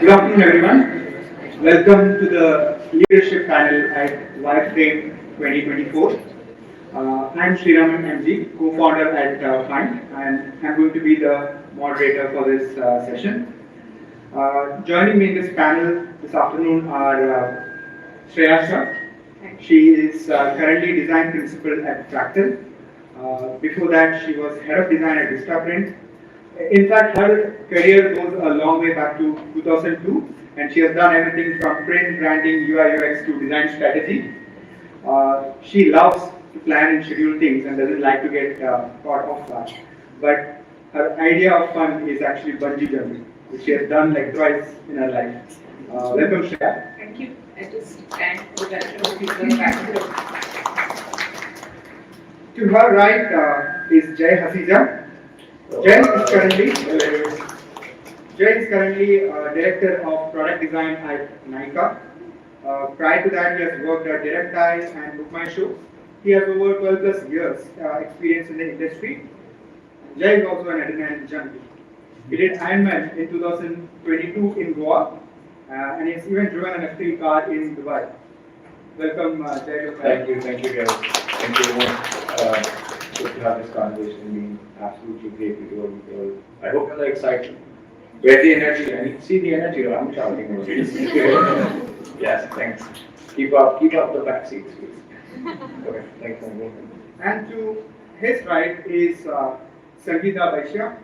Good afternoon, everyone. Welcome to the leadership panel at Wireframed 2024. I'm Sriram MG, co-founder at Fynd, and I'm going to be the moderator for this session. Joining me in this panel this afternoon are Shreya Shah. She is currently design principal at Fractal. Before that, she was head of design at Vistaprint. In fact, her career goes a long way back to 2002, and she has done everything from print, branding, UI, UX to design strategy. She loves to plan and schedule things and doesn't like to get caught off guard. But her idea of fun is actually bungee jumping, which she has done like twice in her life. Welcome, Shreya. Thank you. I just thank the welcome people in the back. To her right is Hasija. Jay is currently director of product design at Nykaa. Prior to that, he has worked at Direct Eye and Book My Show. He has over 12 plus years experience in the industry. Jay is also an adrenaline junkie. He did Ironman in 2022 in Goa, and he's even driven an F3 car in Dubai. Welcome, Jay. Thank you, guys. Thank you everyone. Good to have this conversation. Being absolutely great with you all. I hope you're excited. Where's the energy? I need to see the energy. I'm shouting over this. Yes, thanks. Keep up the back seats, please. Okay, thanks. And to his right is Sangeeta Baishya,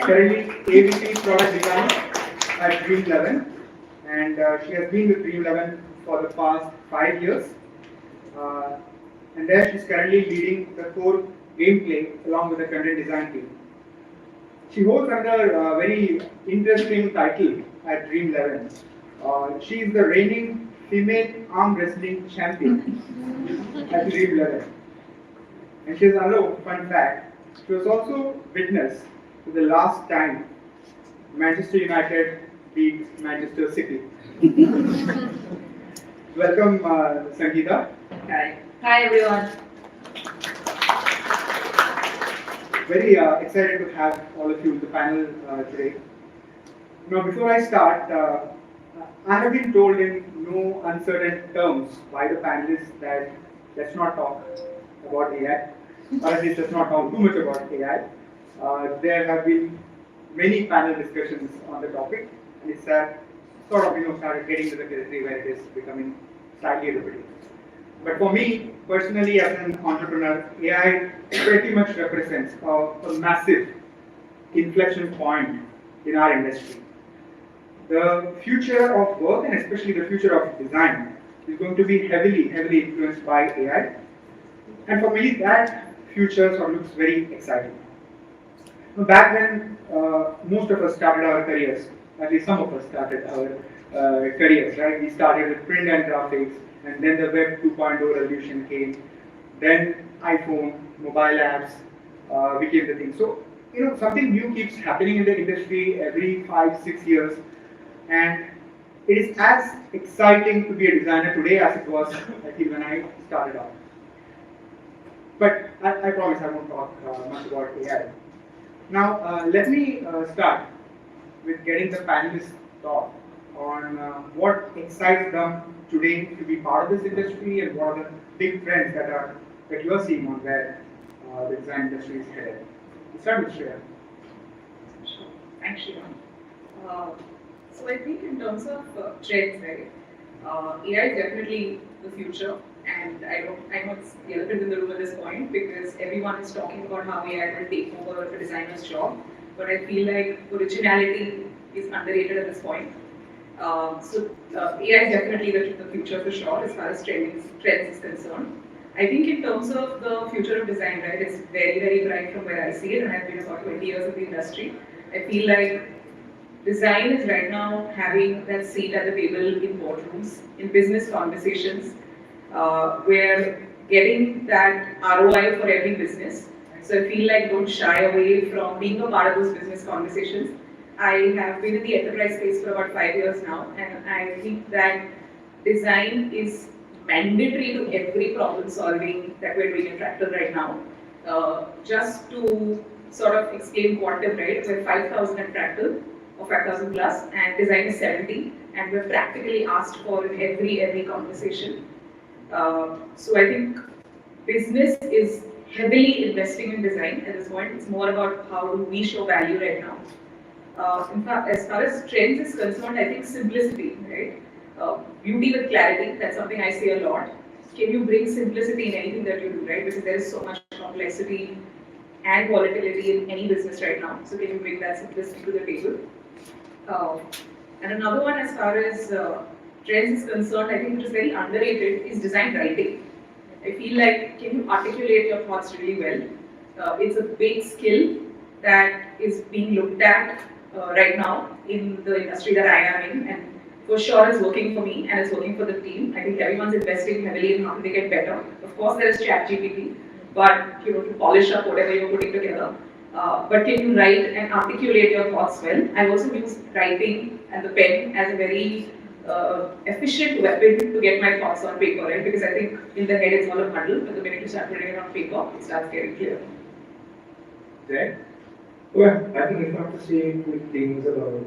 currently AVP product designer at Dream11, and she has been with Dream11 for the past 5 years. And there she's currently leading the core gameplay along with the content design team. She holds under a very interesting title at Dream11. She is the reigning female arm wrestling champion at Dream11. And she's another fun fact. She was also witness to the last time Manchester United beat Manchester City. Welcome, Sangeeta. Hi. Hi, everyone. Very excited to have all of you in the panel today. Now, before I start, I have been told in no uncertain terms by the panelists that let's not talk about AI, or at least let's not talk too much about AI. There have been many panel discussions on the topic, and it's sort of started getting to the territory where it is becoming slightly repetitive. But for me, personally, as an entrepreneur, AI pretty much represents a massive inflection point in our industry. The future of work, and especially the future of design, is going to be heavily influenced by AI. And for me, that future sort of looks very exciting. Now, back when most of us started our careers, at least some of us started our careers, right? We started with print and graphics, and then the Web 2.0 revolution came. Then iPhone, mobile apps became the thing. So, something new keeps happening in the industry every 5-6 years. And it is as exciting to be a designer today as it was, I think, when I started out. But I promise I won't talk much about AI. Now, let me start with getting the panelists' thought on what excites them today to be part of this industry, and what are the big trends that you are seeing on where the design industry is headed. Let's start with Shreya. Sure. Thanks, Sriram. So I think in terms of trends, right, AI is definitely the future, and I know it's the elephant in the room at this point because everyone is talking about how AI will take over a designer's job, but I feel like originality is underrated at this point. So AI is definitely the future for sure as far as trends is concerned. I think in terms of the future of design, right, it's very bright from where I see it, and I've been about 20 years in the industry. I feel like design is right now having that seat at the table in boardrooms, in business conversations, where getting that ROI for every business. So I feel like don't shy away from being a part of those business conversations. I have been in the enterprise space for about 5 years now, and I think that design is mandatory to every problem solving that we're doing in Fractal right now. Just to sort of explain quantum, right? We're 5,000 at Fractal. of 5,000 plus, and design is 70, and we're practically asked for in every conversation. So I think business is heavily investing in design at this point. It's more about how do we show value right now. In fact, as far as trends is concerned, I think simplicity, right? Beauty with clarity, that's something I say a lot. Can you bring simplicity in anything that you do, right? Because there is so much complexity and volatility in any business right now. So can you bring that simplicity to the table? And another one, as far as trends is concerned, I think which is very underrated is design writing. I feel like, can you articulate your thoughts really well? It's a big skill that is being looked at right now in the industry that I am in, and for sure it's working for me and it's working for the team. I think everyone's investing heavily in how to make it better. Of course, there is ChatGPT, but to polish up whatever you're putting together. But can you write and articulate your thoughts well? I also use writing and the pen as a very efficient weapon to get my thoughts on paper, right? Because I think in the head it's all a muddle, but the minute you start putting it on paper, it starts getting clear. Okay. Well, I think if I have to say quick things about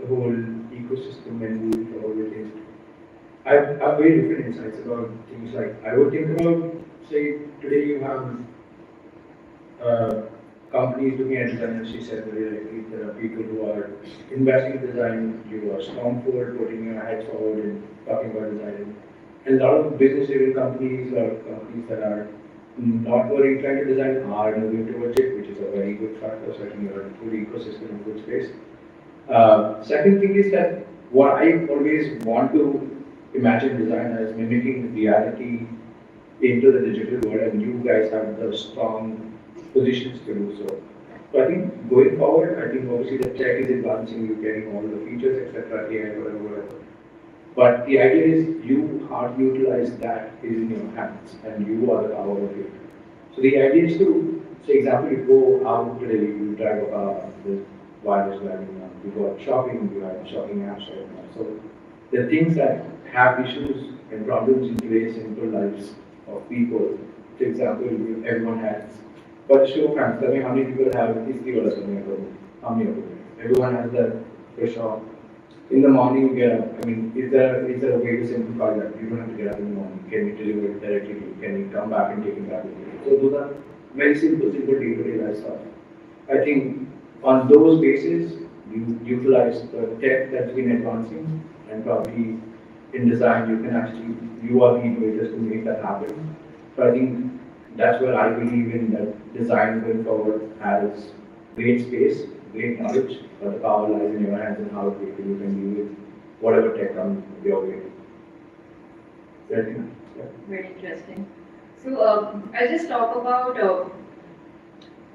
the whole ecosystem and moving forward, I have very different insights about things like, I would think about, say, today you have companies looking at design, as she said very rightly, there are people who are investing in design, you are strong for putting your heads forward and talking about design. And a lot of business-driven companies, a lot of companies that are not very trying to design are moving towards it, which is a very good factor. So I think you're in a good ecosystem, in a good space. Second thing is that what I always want to imagine design as mimicking reality into the digital world, and you guys have the strong positions to do so. So I think going forward, I think obviously the tech is advancing, you're getting all the features, etc., AI, whatever. But the idea is you how to utilize that is in your hands, and you are the power of it. So the idea is to, say, example, you go out today, you drive a car, there's wireless driving now, you go out shopping, you have shopping apps right now. So the things that have issues and problems in today's simple lives of people. For example, everyone has. But show of hands, tell me how many people have history or something at home? How many of them? Everyone has that for sure. In the morning you get up. I mean, is there a way to simplify that? You don't have to get up in the morning. Can you deliver it directly to you? Can you come back and take it back with you? So those are very simple day-to-day life stuff. I think on those bases, you utilize the tech that's been advancing, and probably in design you can actually, you are the innovators to make that happen. So I think that's where I believe in that design going forward has great space, great knowledge, but the power lies in your hands and how quickly you can use it, whatever tech comes your way. Yeah. Very interesting. So I'll just talk about,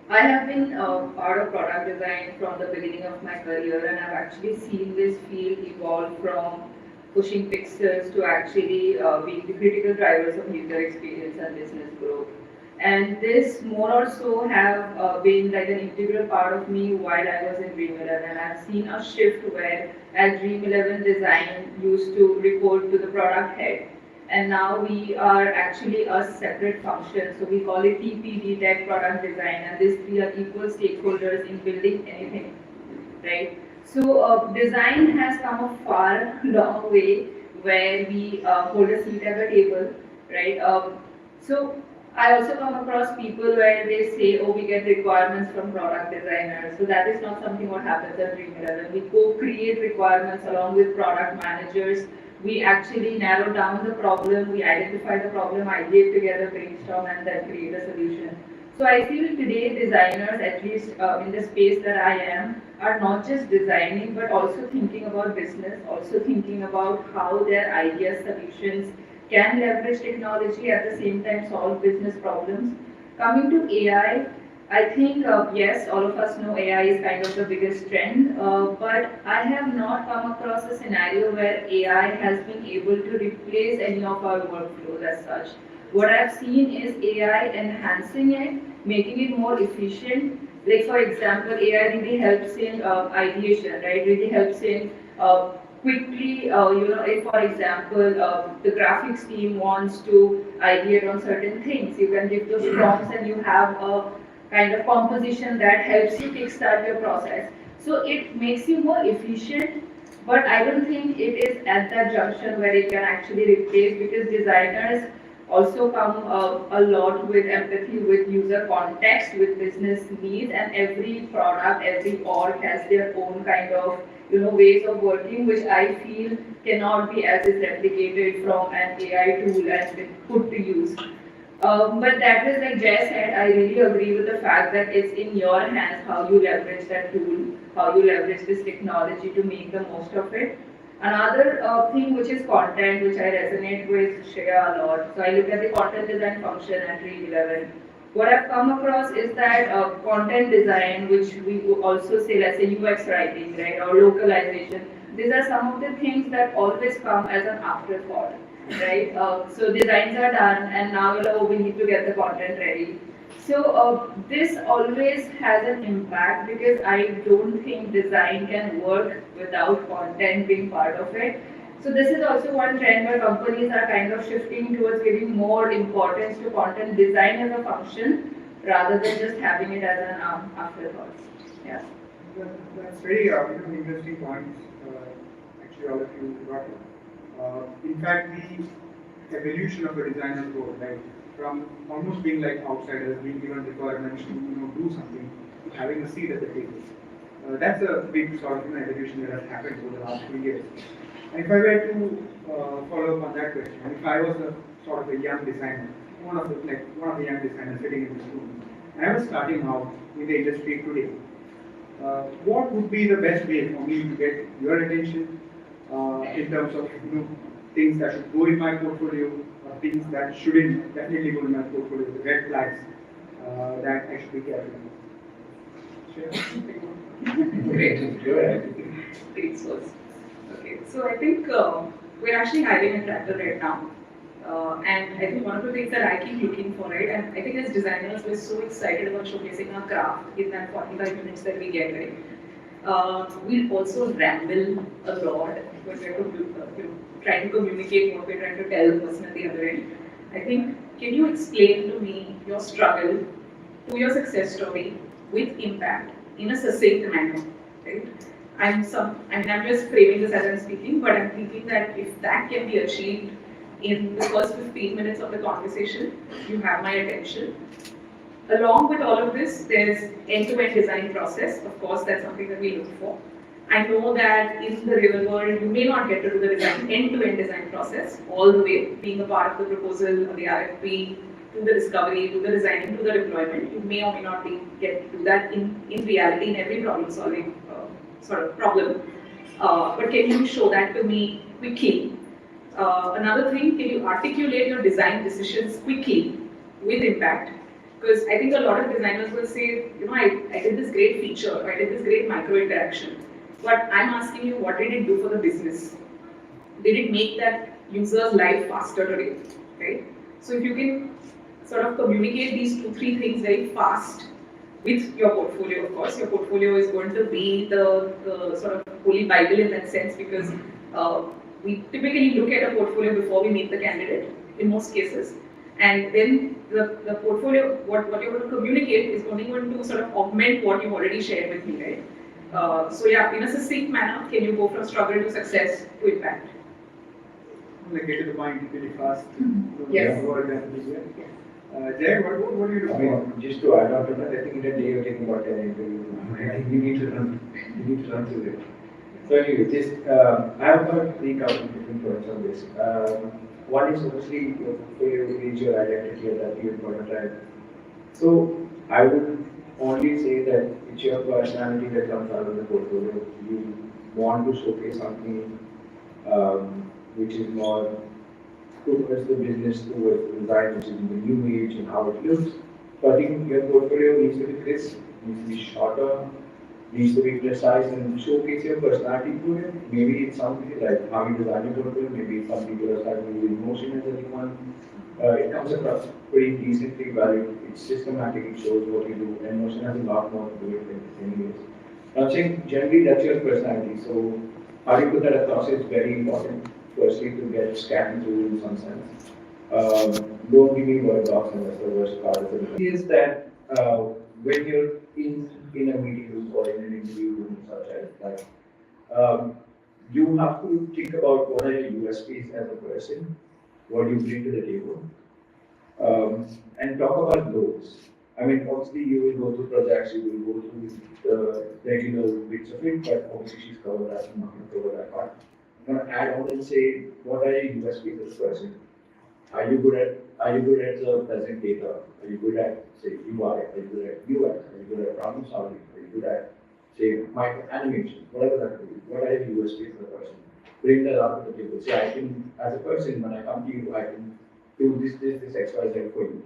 I have been part of product design from the beginning of my career, and I've actually seen this field evolve from pushing pixels to actually being the critical drivers of user experience and business growth. And this more or so have been like an integral part of me while I was in Dream11. I've seen a shift where at Dream11 design used to report to the product head, and now we are actually a separate function. So we call it TPD, Tech Product Design, and these three are equal stakeholders in building anything, right? So design has come a far long way where we hold a seat at the table, right? So I also come across people where they say, oh, we get requirements from product designers. So that is not something what happens at Dream11. We co-create requirements along with product managers. We actually narrow down the problem, we identify the problem, ideate together, brainstorm, and then create a solution. So I feel today designers, at least in the space that I am, are not just designing, but also thinking about business, also thinking about how their ideas, solutions can leverage technology at the same time solve business problems. Coming to AI, I think, yes, all of us know AI is kind of the biggest trend, but I have not come across a scenario where AI has been able to replace any of our workflows as such. What I've seen is AI enhancing it, making it more efficient. Like for example, AI really helps in ideation, right? Really helps in quickly, if for example, the graphics team wants to ideate on certain things, you can give those prompts and you have a kind of composition that helps you kickstart your process. So it makes you more efficient, but I don't think it is at that junction where it can actually replace, because designers also come a lot with empathy, with user context, with business needs, and every product, every org has their own kind of ways of working, which I feel cannot be as is replicated from an AI tool and been put to use. But that is like Jay said, I really agree with the fact that it's in your hands how you leverage that tool, how you leverage this technology to make the most of it. Another thing which is content, which I resonate with Shreya a lot. So I look at the content design function at Read 11. What I've come across is that content design, which we also say, let's say UX writing, right, or localization, these are some of the things that always come as an afterthought, right? So designs are done, and now we need to get the content ready. So this always has an impact, because I don't think design can work without content being part of it. So this is also one trend where companies are kind of shifting towards giving more importance to content design as a function rather than just having it as an afterthought. Yeah. That's very interesting points. Actually, all of you brought up. In fact, the evolution of a designer's role, right, from almost being like outsiders, being given requirements to do something, to having a seat at the table. That's a big sort of evolution that has happened over the last few years. And if I were to follow up on that question, and if I was a sort of a young designer, one of the young designers sitting in this room, and I was starting out in the industry today, what would be the best way for me to get your attention in terms of things that should go in my portfolio, or things that shouldn't definitely go in my portfolio, the red flags that I should be careful of? Sure. Great. Great source. Okay, so I think we're actually hiring a Fractal right now. And I think one of the things that I keep looking for, right, and I think as designers, we're so excited about showcasing our craft in that 45 minutes that we get, right? We also ramble a lot when we're trying to communicate what we're trying to tell the person at the other end. I think, can you explain to me your struggle to your success story with impact in a succinct manner, right? I'm just framing this as I'm speaking, but I'm thinking that if that can be achieved in the first 15 minutes of the conversation, you have my attention. Along with all of this, there's end-to-end design process. Of course, that's something that we look for. I know that in the real world, you may not get to do the design, end-to-end design process all the way, being a part of the proposal, or the RFP, to the discovery, to the designing, to the deployment. You may or may not get to do that in reality in every problem-solving sort of problem. But can you show that to me quickly? Another thing, can you articulate your design decisions quickly with impact? Because I think a lot of designers will say, I did this great feature, or I did this great micro interaction. But I'm asking you, what did it do for the business? Did it make that user's life faster today, right? So if you can sort of communicate these 2-3 things very fast with your portfolio, of course, your portfolio is going to be the sort of holy Bible in that sense, because we typically look at a portfolio before we meet the candidate in most cases. And then the portfolio, what you're going to communicate is only going to sort of augment what you've already shared with me, right? So yeah, in a succinct manner, can you go from struggle to success to impact? Like get to the point really fast. Yes. Jay, what do you do? I mean, just to add on to that, I think in a day you're taking about 10 interviews. I think you need to run through it. So anyway, I have got 3 different points on this. One is obviously your portfolio reach your identity at that given point of time. So I would only say that it's your personality that comes out of the portfolio. You want to showcase something which is more towards the business, towards the design, which is in the new age and how it looks. So I think your portfolio needs to be crisp, needs to be shorter, needs to be precise and showcase your personality to it. Maybe it's something like how you design your portfolio, maybe some people are starting to use emotion as a one. It comes across pretty decently valid, it's systematic, it shows what you do, and emotion has a lot more to do with it anyways. I'm saying generally that's your personality, so how you put that across is very important. Firstly, to get scanned through in some sense. Don't give me word docs, and that's the worst part of it. Is that when you're in a meeting room or in an interview room such as that, you have to think about what are your USPs as a person, what you bring to the table, and talk about those. I mean, obviously you will go through projects, you will go through the regular bits of it, but obviously she's covered that, I'm not going to cover that part. I'm going to add on and say, what are your USPs as a person? Are you good at the present data? Are you good at, say, UI? Are you good at UX? Are you good at problem solving? Are you good at, say, micro animation? Whatever that could be. What are your USPs as a person? Bring that up to the table. Say, I can, as a person, when I come to you, I can do this, X, Y, Z for you.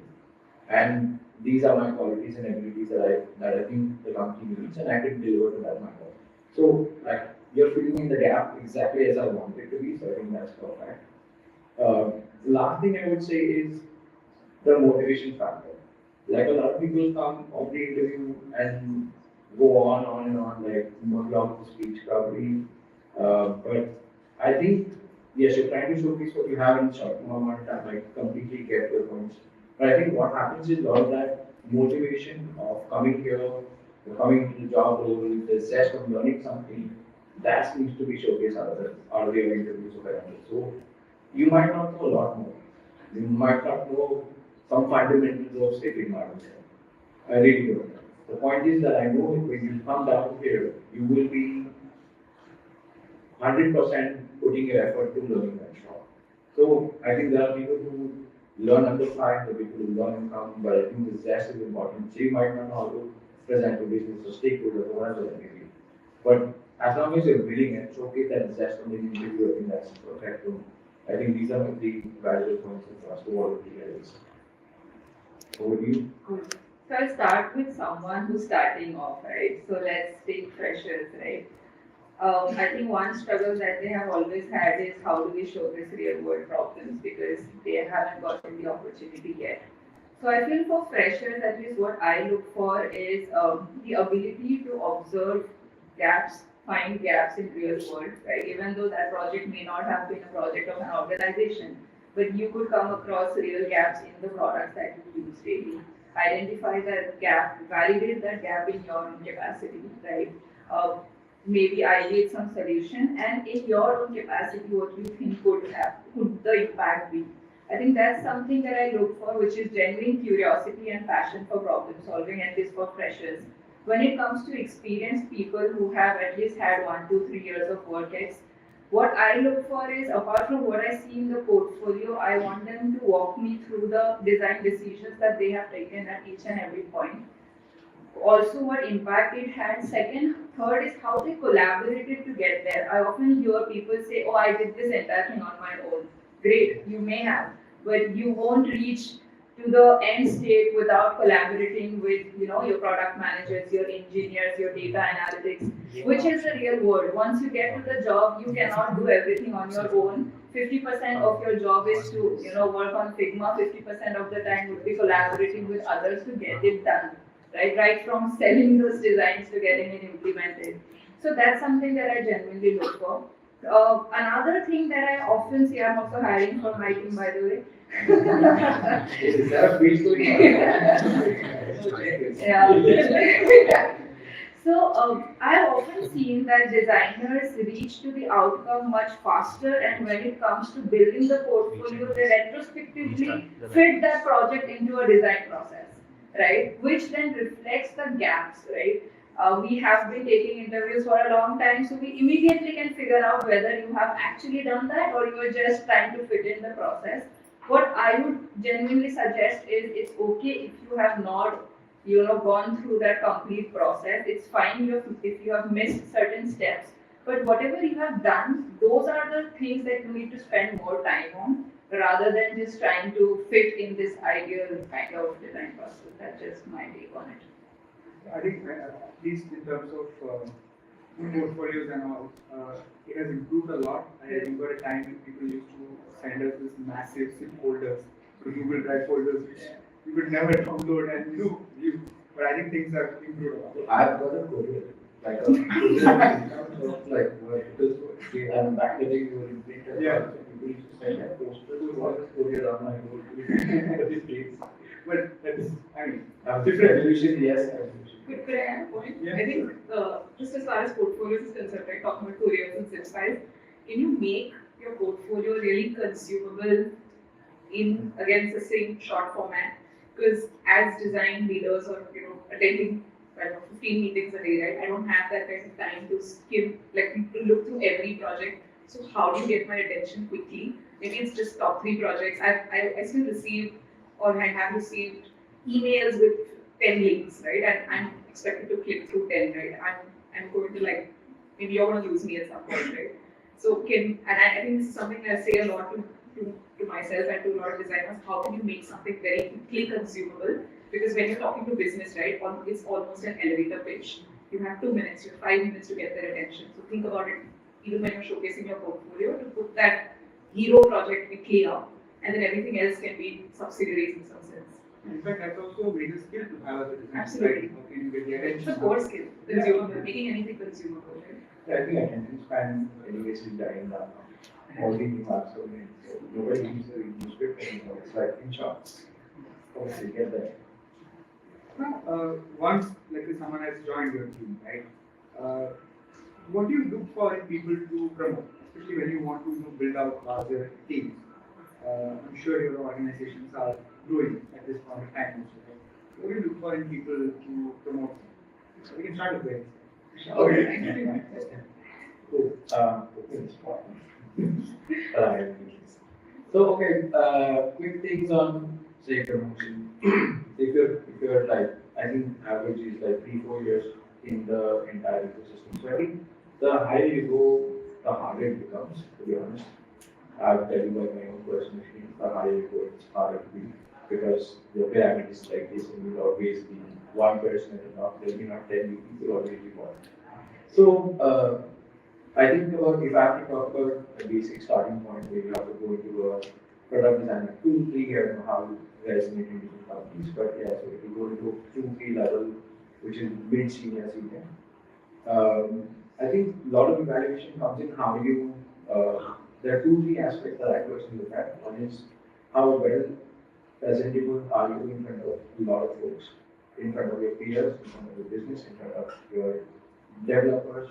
And these are my qualities and abilities that I think the company needs, and I can deliver to that matter. So, like, you're filling in the gap exactly as I want it to be, so I think that's perfect. Last thing I would say is the motivation factor. Like a lot of people come on the interview and go on and on, like monologue the speech probably. But I think, yes, you're trying to showcase what you have in short amount of time, like completely get your points. But I think what happens is all that motivation of coming here, coming to the job role, the zest of learning something, that needs to be showcased out of your interviews or whatever. So you might not know a lot more. You might not know some fundamentals of safety models. I really don't know. The point is that I know when you come down here, you will be 100% putting your effort to learning that shop. So I think there are people who learn under fire, the people who learn and come, but I think the zest is important. So you might not know how to present to business or stakeholders or whatever that may be. But as long as you're willing and showcase that zest on the interview, I think that's perfect. So I think these are the valuable points for us to all of you guys. Over to you. Good. So I'll start with someone who's starting off, right? So let's take freshers, right? I think one struggle that they have always had is how do we show this real world problems because they haven't gotten the opportunity yet. So I feel for freshers, at least what I look for is the ability to observe gaps, find gaps in real world, right? Even though that project may not have been a project of an organization, but you could come across real gaps in the products that you use daily. Identify that gap, validate that gap in your own capacity, right? Maybe ideate some solution, and in your own capacity, what you think could the impact be? I think that's something that I look for, which is genuine curiosity and passion for problem solving, and this for freshers. When it comes to experienced people who have at least had 1 to 3 years of work ex, what I look for is, apart from what I see in the portfolio, I want them to walk me through the design decisions that they have taken at each and every point. Also, what impact it had. Second, third is how they collaborated to get there. I often hear people say, oh, I did this entire thing on my own. Great, you may have, but you won't reach to the end state without collaborating with, your product managers, your engineers, your data analytics, which is the real world. Once you get to the job, you cannot do everything on your own. 50% of your job is to, work on Figma. 50% of the time would be collaborating with others to get it done. Right from selling those designs to getting it implemented. So that's something that I genuinely look for. Another thing that I often see, I'm also hiring for my team, by the way. Is that a pitch going on? Yeah. So I've often seen that designers reach to the outcome much faster, and when it comes to building the portfolio, they retrospectively fit that project into a design process, right? Which then reflects the gaps, right? We have been taking interviews for a long time, so we immediately can figure out whether you have actually done that or you are just trying to fit in the process. What I would genuinely suggest is it's okay if you have not, gone through that complete process. It's fine if you have missed certain steps, but whatever you have done, those are the things that you need to spend more time on, rather than just trying to fit in this ideal kind of design process. That's just my take on it. I think at least in terms of portfolios and all, it has improved a lot. I remember a time when people used to send us this massive zip folders, so Google Drive folders, which you could never download and view. But I think things have improved a lot. I've got a courier, like a like and back in the day you were in print and people used to send a poster to all this courier on my road to the states. But that's, I mean, Different evolution, yes, evolution. Could I add a point? Yeah. I think just as far as portfolios is concerned, right, talking about careers and zip size, can you make your portfolio really consumable in, again, the same short format? Because as design leaders or, attending, I don't know, 15 meetings a day, right, I don't have that kind of time to skim, like, to look through every project. So how do you get my attention quickly? Maybe it's just top 3 projects. I still receive, or I have received emails with 10 links, right? And I'm expected to click through 10, right? I'm going to, like, maybe you're going to lose me at some point, right? So I think this is something I say a lot to myself and to a lot of designers. How can you make something very quickly consumable? Because when you're talking to business, right, it's almost an elevator pitch. You have 2 minutes, you have 5 minutes to get their attention. So think about it, even when you're showcasing your portfolio, to put that hero project quickly up, and then everything else can be subsidiaries in some sense. In fact, that's also a major skill to have as a designer. Absolutely. Right? How can you get the It's attention? a core skill, consumable, making anything consumable, right? I think attention span anyways is dying down now. All the new apps are made, so nobody uses the newspaper anymore. It's like in shots. Obviously, get there. Now, once, like, if someone has joined your team, right? What do you look for in people to promote, especially when you want to build out larger teams? I'm sure your organizations are growing at this point of time. Also, right? What do you look for in people to promote? So we can start with Greg. Okay. Cool. Okay, spot. So quick things on say promotion. if you're like, I think average is like 3-4 years in the entire ecosystem. So I think the higher you go, the harder it becomes, to be honest. I'll tell you by my own personal experience, the higher you go, it's harder to be because the pyramid is like this and you'll always be one person and there'll be not 10 people, always be one. So I think about if I have to talk about a basic starting point where you have to go into a product design like 2-3, I don't know how you guys meet in different companies, but yeah, so if you go into 2-3 level, which is mid-senior, senior, I think a lot of evaluation comes in how you, there are 2-3 aspects that I personally look at. One is how well presentable are you in front of a lot of folks, in front of your peers, in front of your business, in front of your developers,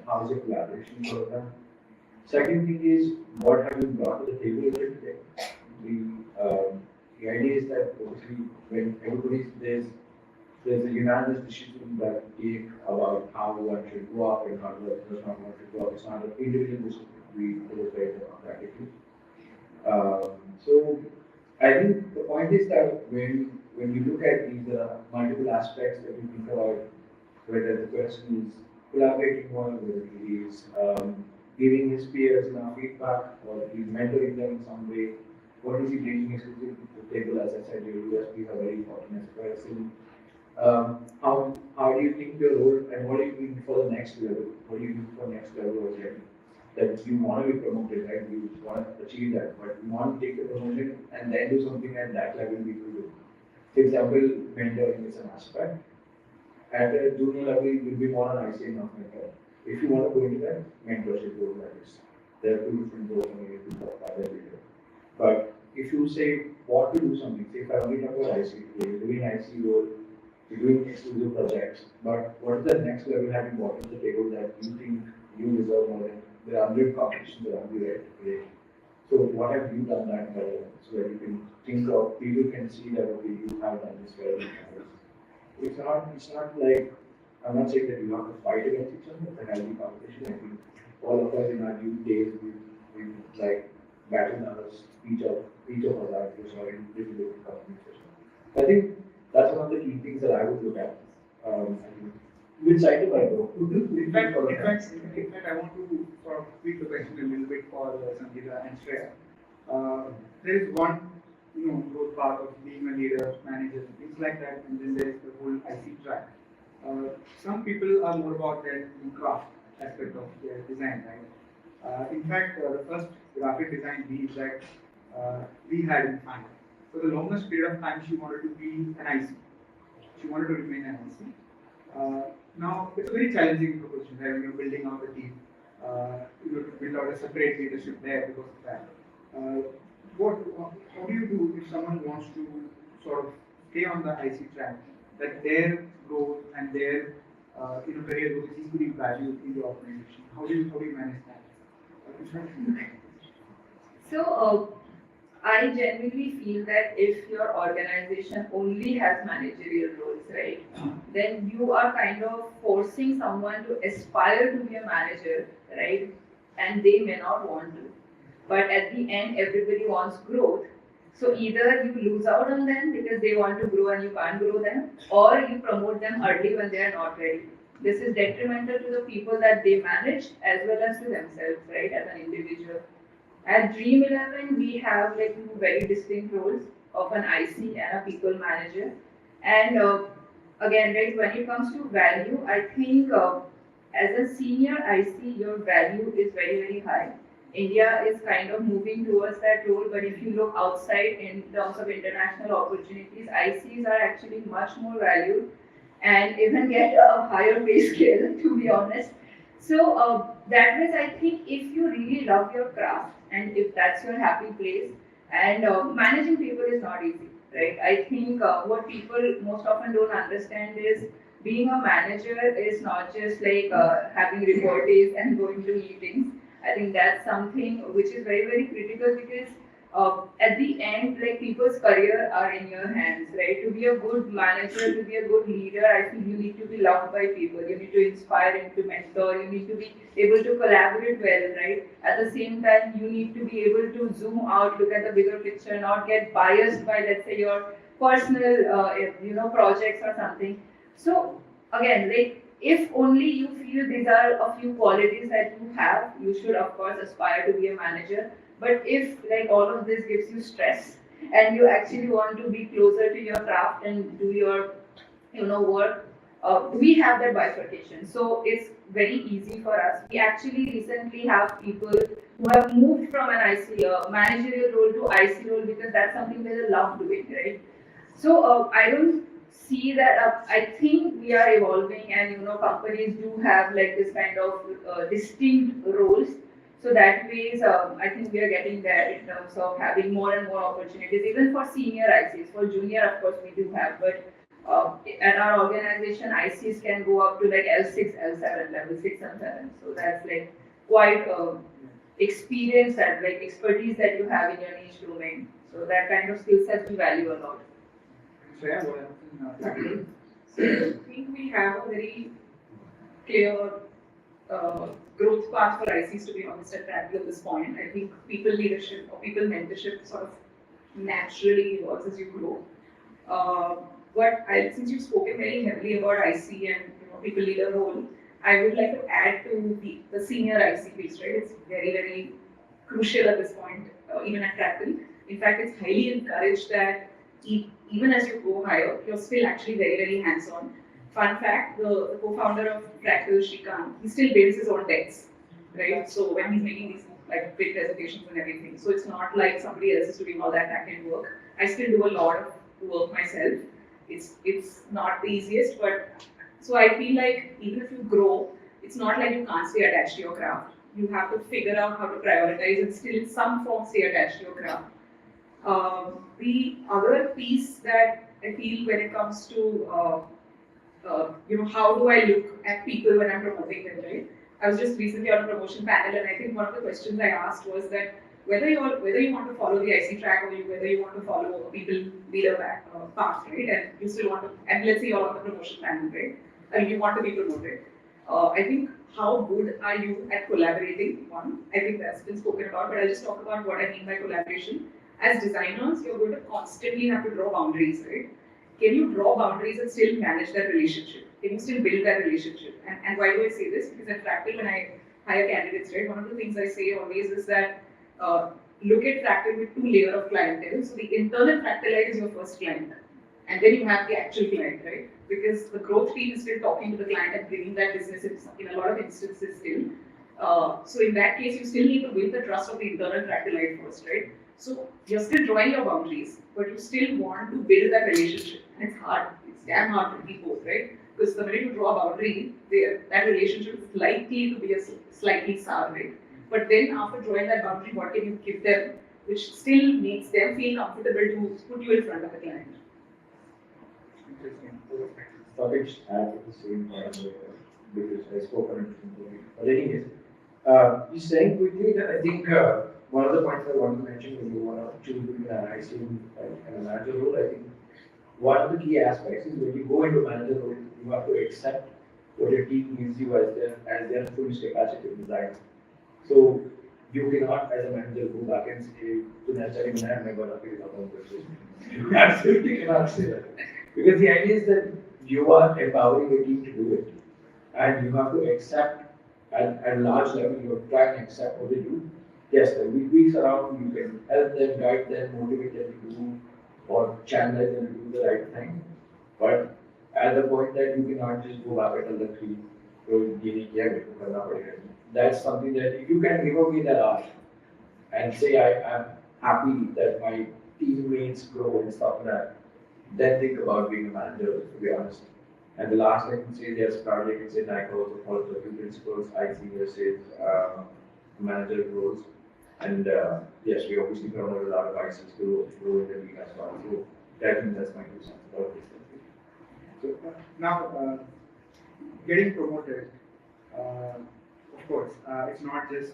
how is your collaboration for them? Second thing is, what have you brought to the table today? The idea is that obviously when there's a unanimous decision that take about how one should go up and how one does not want to go up. It's not an individual decision. We deliberate on that issue. So I think the point is that when you look at these, there are multiple aspects that you think about, whether the person is collaborating more, whether he is giving his peers enough feedback, or he's mentoring them in some way. What is he bringing exclusively to the table? As I said, your USPs are very important as a person. How do you think your role, and what do you mean for the next level? What do you do for next level or level? That you want to be promoted, right? You want to achieve that, but you want to take the promotion and then do something at that level people do. For example, mentoring is an aspect. At a junior level, you will be more on IC and not mentor. If you want to go into that, mentorship role like this. There are 2 different roles on it to talk about later. But if you say want to do something, say if I only talk about IC, you're doing IC role, you're doing exclusive projects, but what is the next level have you brought to the table that you think you deserve more than there are 100 competitions around you right today? So what have you done that better so that you can think of, people can see that okay, you have done this better. It's not like, I'm not saying that you have to fight against each other, it's a healthy competition. I think all of us in our youth days, we like battled each of us out to solve different companies. I think that's one of the key things that I would look at. Which side do I go? In fact, I want to sort of tweak the question a little bit for Sangeeta and Shreya. There is one, growth path of being a leader, manager, things like that, and then there is the whole IC track. Some people are more about that craft aspect of their design, right? In fact, the first graphic design lead that we had in Fynd, for the longest period of time, she wanted to be an IC. She wanted to remain an IC. Now, it's a very challenging proposition where you're building out a team, to build out a separate leadership there because of that. How do you do if someone wants to sort of stay on the IC track, that their growth and their career growth is equally valued in the organization? How do you manage that? So, I genuinely feel that if your organization only has managerial roles, right, then you are kind of forcing someone to aspire to be a manager, right, and they may not want to. But at the end, everybody wants growth. So either you lose out on them because they want to grow and you can't grow them, or you promote them early when they are not ready. This is detrimental to the people that they manage as well as to themselves, right, as an individual. At Dream 11, we have like two very distinct roles of an IC and a people manager. And again, right, when it comes to value, I think as a senior IC, your value is very, very high. India is kind of moving towards that role, but if you look outside in terms of international opportunities, ICs are actually much more valued and even get a higher pay scale, to be honest. So that means I think if you really love your craft and if that's your happy place, and managing people is not easy, right? I think what people most often don't understand is being a manager is not just like having report days and going to meetings. I think that's something which is very, very critical because at the end, like people's career are in your hands, right? To be a good manager, to be a good leader, I think you need to be loved by people. You need to inspire and to mentor. You need to be able to collaborate well, right? At the same time, you need to be able to zoom out, look at the bigger picture, not get biased by, let's say, your personal, projects or something. So again, like if only you feel these are a few qualities that you have, you should of course aspire to be a manager. But if like all of this gives you stress and you actually want to be closer to your craft and do your work, we have that bifurcation. So it's very easy for us. We actually recently have people who have moved from an IC managerial role to IC role because that's something they love doing, right? So I don't see that. I think we are evolving, and companies do have like this kind of distinct roles. So that ways, I think we are getting there in terms of having more and more opportunities, even for senior ICs. For junior, of course, we do have, but at our organization, ICs can go up to like L6, L7 level, 6 and 7. So that's like quite experience and like expertise that you have in your niche domain. So that kind of skill set we value a lot. Shreya, what else? So I think we have a very clear growth path for ICs, to be honest, at Fractal at this point. I think people leadership or people mentorship sort of naturally evolves as you grow. Since you've spoken very heavily about IC and people leader role, I would like to add to the senior IC piece, right? It's very, very crucial at this point, even at Fractal. In fact, it's highly encouraged that even as you go higher, you're still actually very, very hands-on. Fun fact, the co-founder of Fractal, Shrikant, he still builds his own decks, right? So when he's making these like big presentations and everything, so it's not like somebody else is doing all that back-end work. I still do a lot of work myself. It's not the easiest, but so I feel like even if you grow, it's not like you can't stay attached to your craft. You have to figure out how to prioritize and still in some form stay attached to your craft. The other piece that I feel when it comes to how do I look at people when I'm promoting them, right? I was just recently on a promotion panel, and I think one of the questions I asked was that whether you want to follow the IC track or whether you want to follow a people leader path, right? And you still want to, and let's say you're on the promotion panel, right? And you want to be promoted. I think how good are you at collaborating? One, I think that's been spoken about, but I'll just talk about what I mean by collaboration. As designers, you're going to constantly have to draw boundaries, right? Can you draw boundaries and still manage that relationship? Can you still build that relationship? And why do I say this? Because at Fractal, when I hire candidates, right, one of the things I say always is that look at Fractal with two layers of clientele. So the internal Fractalite is your first client. And then you have the actual client, right? Because the growth team is still talking to the client and bringing that business in a lot of instances still. So in that case, you still need to win the trust of the internal Fractalite first, right? So you're still drawing your boundaries, but you still want to build that relationship. And it's hard. It's damn hard to be both, right? Because the minute you draw a boundary, that relationship is likely to be a slightly sour, right? But then after drawing that boundary, what can you give them, which still makes them feel comfortable to put you in front of the client? interesting. Thought it's add to the same point because I spoke on it before. But anyways, just saying quickly that I think one of the points I want to mention when you want to choose between an IC and a manager role, I think one of the key aspects is when you go into a manager role, you have to accept what your team needs you as their fullest capacity of design. So you cannot, as a manager, go back and say, "To naturally man, I'm gonna pick up on this." You absolutely cannot say that because the idea is that you are empowering your team to do it, and you have to accept at a large level. You have to try and accept what they do. Yes, there will be tweaks around. You can help them, guide them, motivate them to do, or channelize them to do the right thing. But at the point that you cannot just go back and tell the tree, that's something that if you can give me that art and say I am happy that my teammates grow and stuff like that, then think about being a manager, to be honest. And the last I can say, yes, probably I can say Nykaa also follows the two principles. I see versus manager roles. And yes, we obviously promote a lot of ICs to grow in the league as well. So I think that's my 2 cents about this. So now, getting promoted, of course, it's not just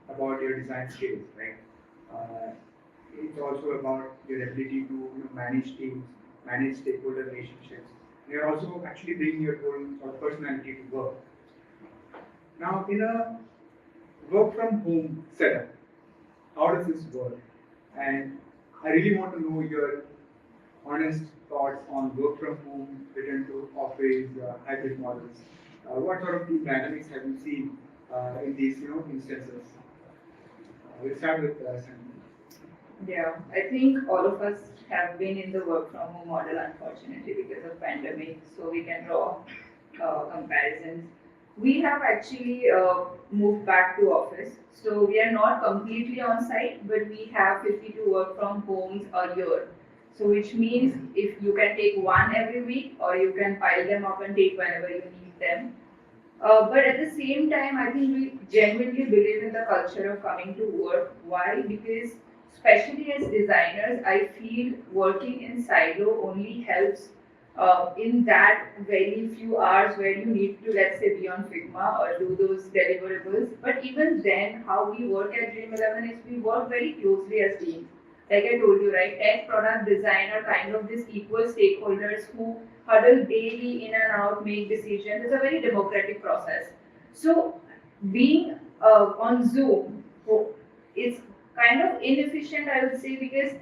about your design skills, right? It's also about your ability to manage teams, manage stakeholder relationships. You're also actually bringing your own sort of personality to work. Now, in a work from home setup, how does this work? And I really want to know your honest thoughts on work from home, return to office, hybrid models. What sort of team dynamics have you seen in these instances? We'll start with Sangeeta. Yeah, I think all of us have been in the work from home model, unfortunately, because of pandemic. So we can draw comparisons. We have actually moved back to office. So we are not completely on site, but we have 52 work from homes a year. So which means if you can take one every week, or you can pile them up and take whenever you need them. But at the same time, I think we genuinely believe in the culture of coming to work. Why? Because especially as designers, I feel working in silo only helps in that very few hours where you need to, let's say, be on Figma or do those deliverables. But even then, how we work at Dream 11 is we work very closely as teams. Like I told you, right? Tech, product, design are kind of these equal stakeholders who huddle daily in and out, make decisions. It's a very democratic process. So being on Zoom, it's kind of inefficient, I would say, because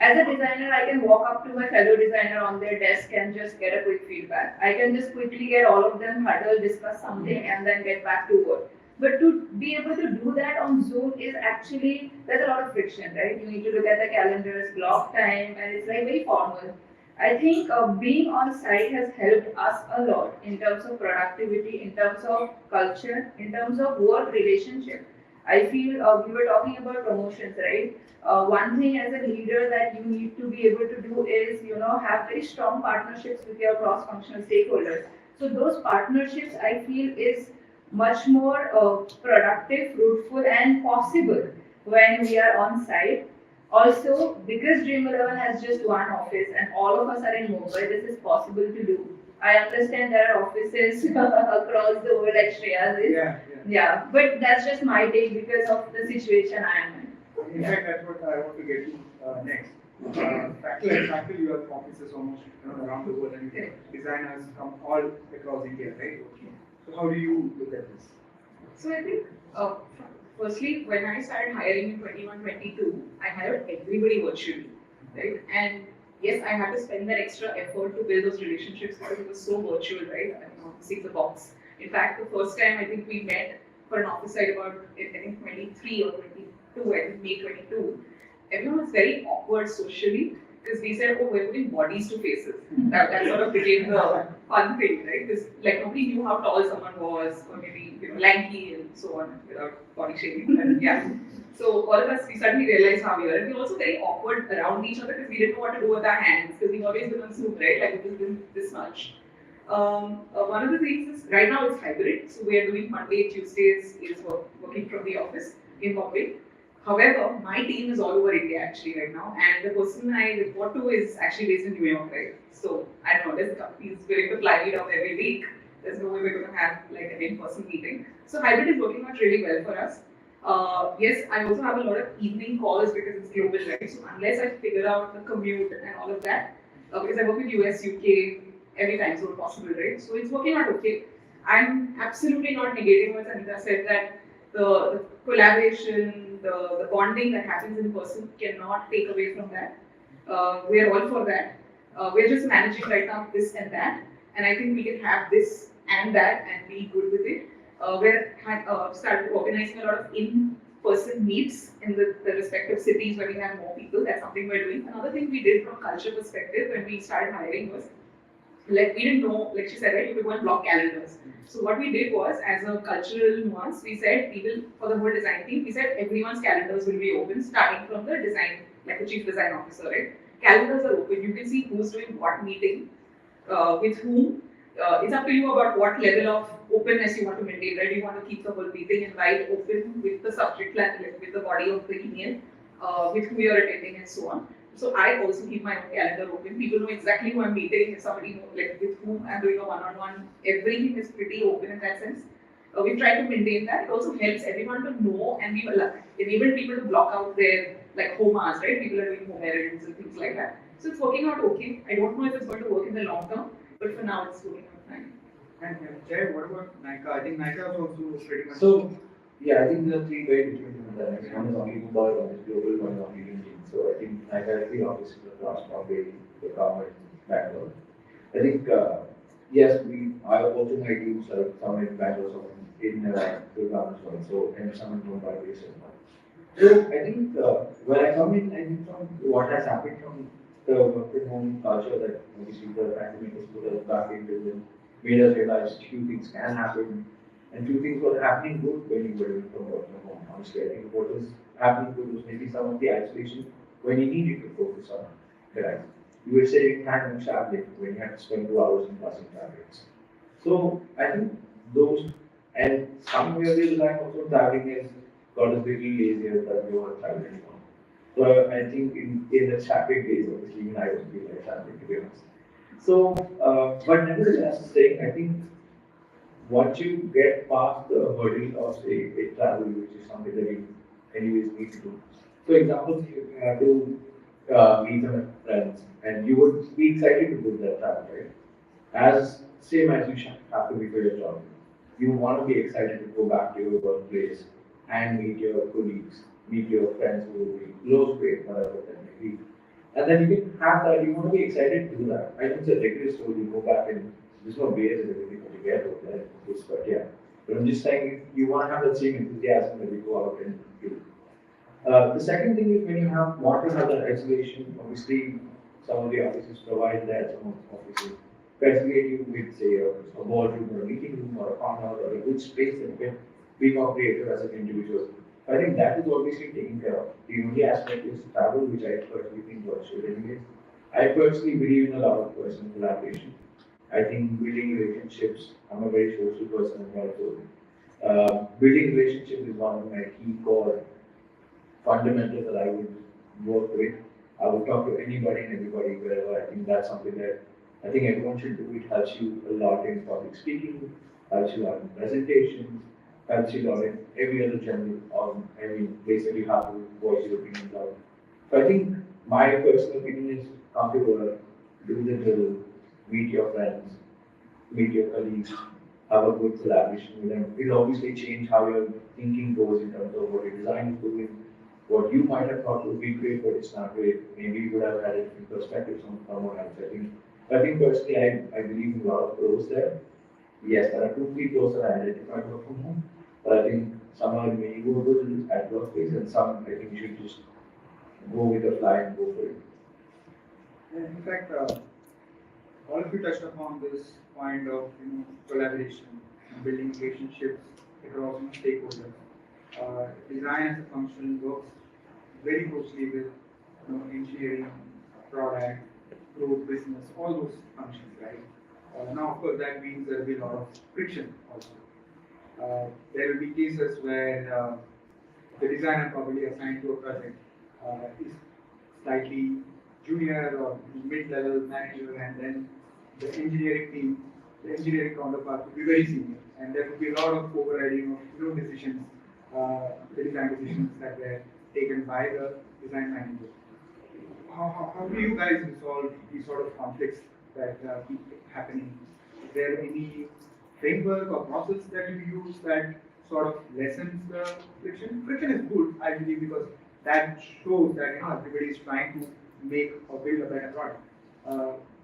as a designer, I can walk up to my fellow designer on their desk and just get a quick feedback. I can just quickly get all of them huddle, discuss something, and then get back to work. But to be able to do that on Zoom is actually, there's a lot of friction, right? You need to look at the calendars, block time, and it's like very formal. I think being on site has helped us a lot in terms of productivity, in terms of culture, in terms of work relationship. I feel we were talking about promotions, right? One thing as a leader that you need to be able to do is, have very strong partnerships with your cross-functional stakeholders. So those partnerships, I feel, is much more productive, fruitful, and possible when we are on site. Also, because Dream 11 has just one office and all of us are in Mumbai, this is possible to do. I understand there are offices across the world like Shreya's is. Yeah, but that's just my take because of the situation I am in. In fact, that's what I want to get to next. Fractal, you have offices almost around the world, and designers come all across India, right? So how do you look at this? So I think, firstly, when I started hiring in 21-22, I hired everybody virtually, right? And yes, I had to spend that extra effort to build those relationships because it was so virtual, right? See the box. In fact, the first time I think we met for an office site about, I think 23 or 22, I think May 22. Everyone was very awkward socially because we said, oh, we're putting bodies to faces. That sort of became the fun thing, right? Because like nobody knew how tall someone was, or maybe lanky and so on, without body shaming. And, yeah. So all of us, we suddenly realized how we were. And we were also very awkward around each other because we didn't know what to do with our hands because we've always been on Zoom, right? Like it was been this much. One of the things is right now it's hybrid. So we are doing Monday, Tuesdays is working from the office in Mumbai. However, my team is all over India actually right now, and the person I report to is actually based in New York, right? So I don't know, this company is willing to fly me down every week. There's no way we're going to have like an in-person meeting. So hybrid is working out really well for us. Yes, I also have a lot of evening calls because it's global, right? So unless I figure out the commute and all of that, because I work with US, UK, every time zone possible, right? So it's working out okay. I'm absolutely not negating what Sangeeta said that the collaboration, the bonding that happens in person cannot take away from that. We are all for that. We're just managing right now this and that, and I think we can have this and that and be good with it. We're started organizing a lot of in-person meets in the respective cities where we have more people. That's something we're doing. Another thing we did from culture perspective when we started hiring was like we didn't know, like she said, right, we go and block calendars. So what we did was, as a cultural nuance, we said we will, for the whole design team, we said everyone's calendars will be open, starting from the design, like the chief design officer, right? Calendars are open. You can see who's doing what meeting, with whom. It's up to you about what level of openness you want to maintain, right? You want to keep the whole meeting invite open with the subject line, like with the body of the email, with who you're attending and so on. So I also keep my own calendar open. People know exactly who I'm meeting. If somebody knows like with whom I'm doing a one-on-one, everything is pretty open in that sense. We've tried to maintain that. It also helps everyone to know, and we've enabled people to block out their like home hours, right? People are doing home errands and things like that. So it's working out okay. I don't know if it's going to work in the long term, but for now it's working out fine. And Jay, what about Nykaa? I think Nykaa is also pretty much. So, yeah, I think there are three very different dynamics. One is only Mumbai, one is global, one is only Indian. So I think Nykaa has three offices across Mumbai, Yokohama, and Bangalore. I think, yes, I also might use some in Bangalore, some in Yokohama as well, so, and some in Mumbai based as well. So I think when I come in, I think from what has happened from the work from home culture that obviously the pandemic has put us back into and made us realize few things can happen and few things were happening good when you were doing from work from home. Honestly, I think what was happening good was maybe some of the isolation when you needed to focus on right. You were saying hand on traveling when you had to spend 2 hours in passing tablets. So I think those and somewhere the line also traveling is got us little lazier than we were traveling anymore. So I think in the traffic days, obviously, even I don't feel like traveling to be honest. So, but nevertheless, saying I think once you get past the hurdle of say a travel, which is something that you anyways need to do. So, examples you have to meet some friends, and you would be excited to do that travel, right? As same as you have to be for your job. You want to be excited to go back to your workplace and meet your colleagues, meet your friends who will be close to it, whatever that may be. And then you can have that, you want to be excited to do that. I know it's a rigorous rule, you go back and there's no ways and everything that you get over there, but yeah. But I'm just saying, you want to have that same enthusiasm that you go out and do. The second thing is when you want to have that isolation, obviously some of the offices provide that, some of the offices facilitate you with say a boardroom or a meeting room or a corner or a good space that you can be more creative as an individual. I think that is obviously taken care of. The only aspect is travel, which I personally think should anyways. I personally believe in a lot of personal collaboration. I think building relationships, I'm a very social person as well, so building relationship is one of my key core fundamentals that I would work with. I would talk to anybody and everybody wherever. I think that's something that I think everyone should do. It helps you a lot in public speaking, helps you a lot in presentations, helps you a lot in every other general place that you have to voice your opinions out. So I think my personal opinion is come to work, do the drill, meet your friends, meet your colleagues, have a good collaboration with them. It'll obviously change how your thinking goes in terms of what your design is doing, what you might have thought would be great, but it's not great. Maybe you would have had a different perspective from someone else. I think personally, I believe in a lot of pros there. Yes, there are 2-3 pros that I identified work from home, but I think some are maybe go good at workplace, and some I think you should just go with the fly and go for it. In fact, all of you touched upon this point of collaboration, building relationships across stakeholders. Design as a function works very closely with engineering, product, growth, business, all those functions, right? Now, of course, that means there will be a lot of friction also. There will be cases where the design I'm probably assigned to a project is slightly junior or mid-level manager, and then the engineering team, the engineering counterpart would be very senior, and there would be a lot of overriding of decisions, the design decisions that were taken by the design manager. How do you guys resolve these sort of conflicts that keep happening? Is there any framework or process that you use that sort of lessens the friction? Friction is good, I believe, because that shows that everybody is trying to make or build a better product.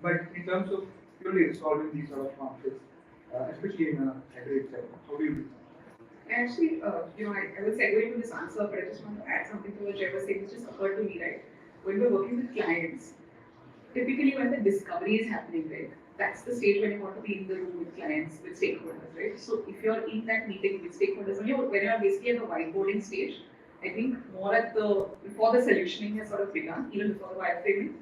But in terms of purely resolving these sort of conflicts, especially in a hybrid setting, how do you do that? Actually, I will segue into this answer, but I just want to add something to what Jay was saying. It just occurred to me, right? When we're working with clients, typically when the discovery is happening, right, that's the stage when you want to be in the room with clients, with stakeholders, right? So if you're in that meeting with stakeholders, when you're basically at the whiteboarding stage, I think more before the solutioning has sort of begun, even before the wireframing,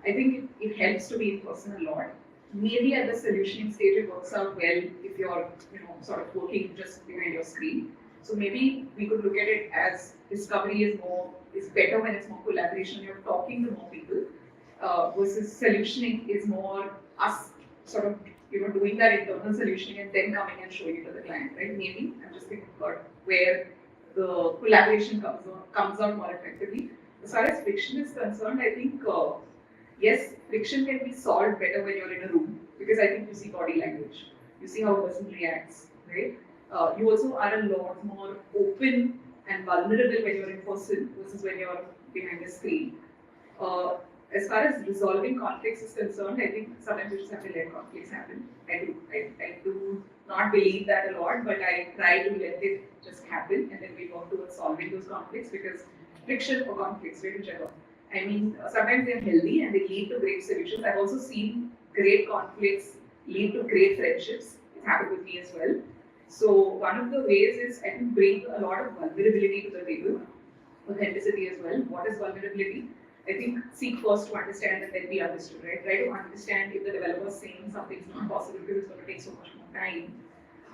I think it helps to be in person a lot. Maybe at the solutioning stage it works out well if you're, sort of working just behind your screen. So maybe we could look at it as discovery is better when it's more collaboration, you're talking to more people, versus solutioning is more us sort of, doing that internal solutioning and then coming and showing it to the client, right? Maybe, I'm just thinking about where the collaboration comes out more effectively. As far as friction is concerned, I think, yes, friction can be solved better when you're in a room, because I think you see body language, you see how a person reacts, right? You also are a lot more open and vulnerable when you're in person versus when you're behind a screen. As far as resolving conflicts is concerned, I think sometimes you just have to let conflicts happen. I do not believe that a lot, but I try to let it just happen, and then we work towards solving those conflicts, because friction or conflicts, right, whichever. I mean, sometimes they're healthy and they lead to great solutions. I've also seen great conflicts lead to great friendships. It's happened with me as well. So one of the ways is I think bring a lot of vulnerability to the table, authenticity as well. What is vulnerability? I think seek first to understand and then be understood, right? Try to understand if the developer is saying something's not possible because it's going to take so much more time.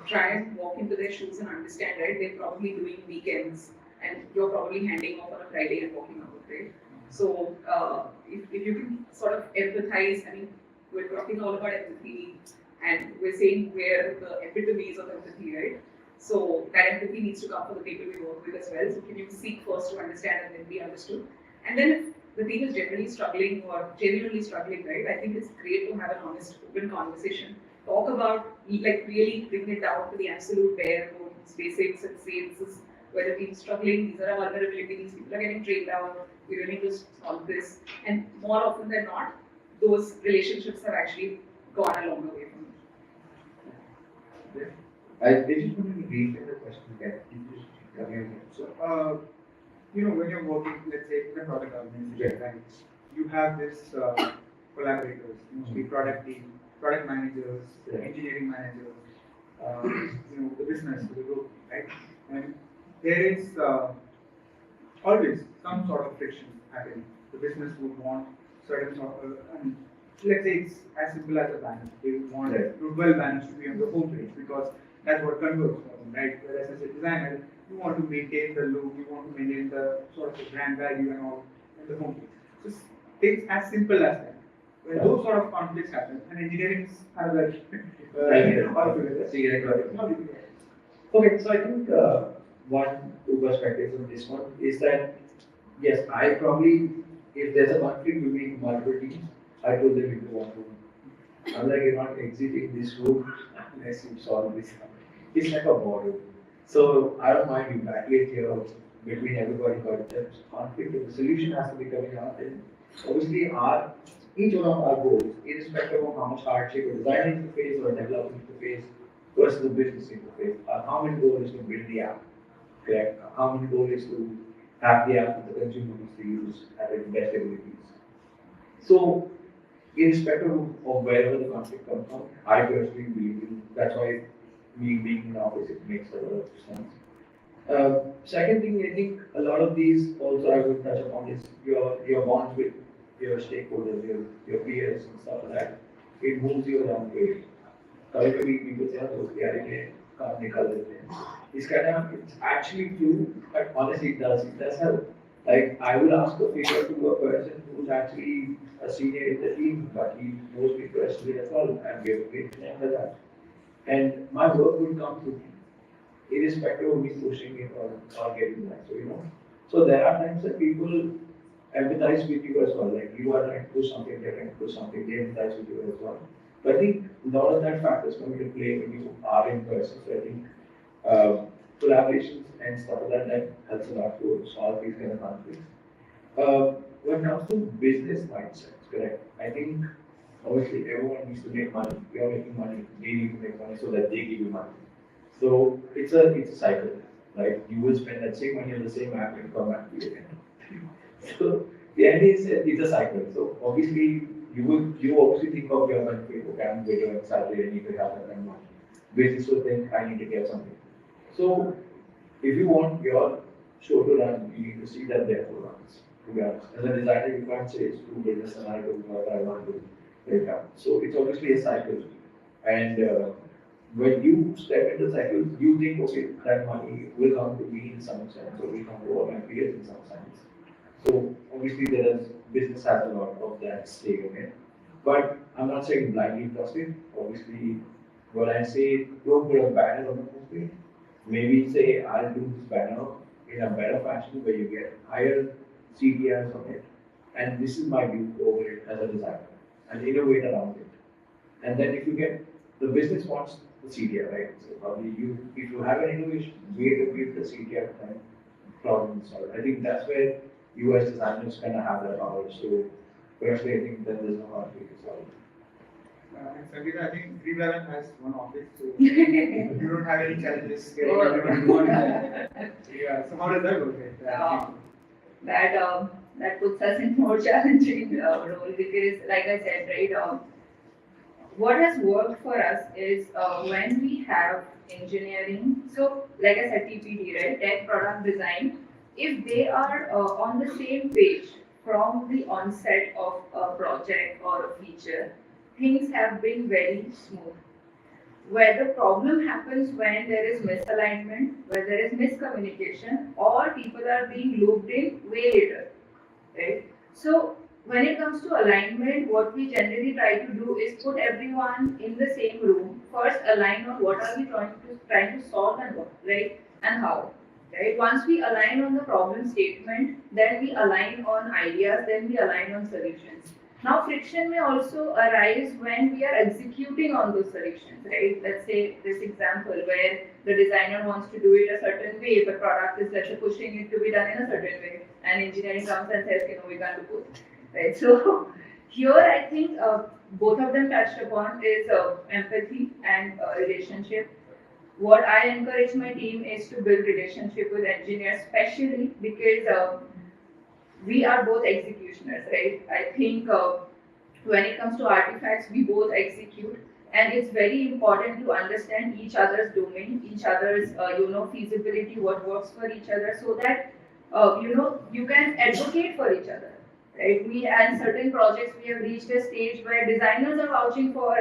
Try and walk into their shoes and understand, right? They're probably doing weekends and you're probably handing off on a Friday and walking out, right? So if you can sort of empathize, I mean, we're talking all about empathy and we're saying where the epitomes of empathy, right? So that empathy needs to come for the people we work with as well. So can you seek first to understand and then be understood? And then if the team is generally struggling or genuinely struggling, right, I think it's great to have an honest, open conversation. Talk about, like, really bring it down to the absolute bare bones, basics, and say this is where the team's struggling, these are our vulnerabilities, people are getting drained out, we really need to solve this. And more often than not, those relationships have actually gone a longer way from it. I just wanted to reframe the question again. So, when you're working, let's say, in a product organization, right, you have this collaborators, mostly product team, product managers, engineering managers, the business, the group, right? And there is always some sort of friction happening. The business would want certain sort of, let's say it's as simple as a banner. They would want goodwill banners to be on the homepage because that's what converts for them, right? Whereas as a designer, you want to maintain the look, you want to maintain the sort of the brand value and all in the homepage. So things as simple as that. When those sort of conflicts happen, and engineering is another altogether. Okay, so I think two perspectives on this one is that yes, I probably, if there's a conflict between multiple teams, I told them into one room. I'm like, you're not exiting this room unless you solve this. It's like a boardroom. So I don't mind you battle here between everybody, but the conflict and the solution has to be coming out. And obviously, each one of our goals, irrespective of how much hardship a designer needs to face or a developer needs to face versus the business needs to face, our common goal is to build the app. Correct? Our common goal is to have the app that the consumer needs to use at its best abilities. So, irrespective of wherever the conflict comes from, I personally believe in that's why me being in the office, it makes a lot of sense. Second thing, I think a lot of these also I would touch upon is your bonds with your stakeholders, your peers and stuff like that. It moves you around way. कभी-कभी people say, "Oh, यार ये काम निकाल देते हैं." it's actually true, but honestly it does help. Like I will ask a favor to a person who's actually a senior in the team, but he knows me personally as well, and we have great time for that. And my work will come to me, irrespective of me pushing it or getting that. So there are times that people empathize with you as well. Like you are trying to do something, they're trying to do something, they empathize with you as well. But I think a lot of that factors come into play when you are in person. So I think collaborations and stuff like that helps a lot to solve these kind of conflicts. When it comes to business mindsets, correct? I think obviously everyone needs to make money. We are making money. They need to make money so that they give you money. So it's a cycle, right? You will spend that same money on the same app and come back to it again. So the idea is that it's a cycle. So obviously you obviously think of your money, okay, I'm going to earn salary, I need to have that kind of money. Business will think I need to get something. So if you want your show to run, you need to see that therefore runs. To be honest, as a designer, you can't say it's too business and I do what I want to make up. So it's obviously a cycle, and when you step into cycles, you think, okay, that money will come to me in some sense, or will come to all my peers in some sense. So obviously business has a lot of that stake, okay? But I'm not saying blindly trust it. Obviously, when I say don't put a banner on the poster, maybe say I'll do this banner in a better fashion where you get higher CTRs on it. And this is my view over it as a designer and innovate around it. And then if you get the business wants the CTR, right? So probably if you have an innovation, way to give the CTR then problem solved. I think that's where you as designers kind of have that power. So personally, I think that there's no hard way to solve it. And Sangeeta, I think 311 has one office, so you don't have any challenges getting everyone to work. Yeah, so how does that work? That puts us in more challenging role because, like I said, right, what has worked for us is when we have engineering, so like I said, TPD, right, tech product design, if they are on the same page from the onset of a project or a feature, things have been very smooth. Where the problem happens when there is misalignment, where there is miscommunication, or people are being looped in way later, right? So when it comes to alignment, what we generally try to do is put everyone in the same room. First, align on what are we trying to solve and what, right, and how. Right? Once we align on the problem statement, then we align on ideas, then we align on solutions. Now, friction may also arise when we are executing on those solutions, right? Let's say this example where the designer wants to do it a certain way, but product is, let's say, pushing it to be done in a certain way, and engineering comes and says, no, we can't do both, right? So here, I think both of them touched upon is empathy and relationship. What I encourage my team is to build relationship with engineers, especially because we are both executioners, right? I think when it comes to artifacts, we both execute, and it's very important to understand each other's domain, each other's feasibility, what works for each other, so that you can advocate for each other, right? We and certain projects we have reached a stage where designers are vouching for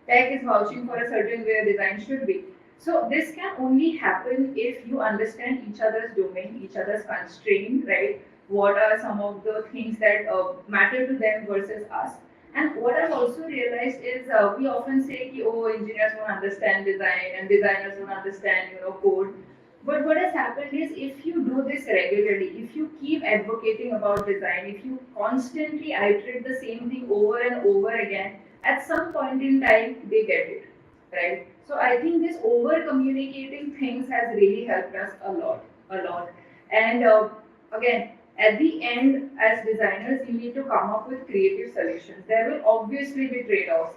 tech is vouching for a certain way a design should be. So this can only happen if you understand each other's domain, each other's constraint, right? What are some of the things that matter to them versus us? And what I've also realized is we often say, oh, engineers don't understand design and designers don't understand, code. But what has happened is if you do this regularly, if you keep advocating about design, if you constantly iterate the same thing over and over again, at some point in time, they get it, right? So I think this over communicating things has really helped us a lot. And again, at the end, as designers, you need to come up with creative solutions. There will obviously be trade-offs.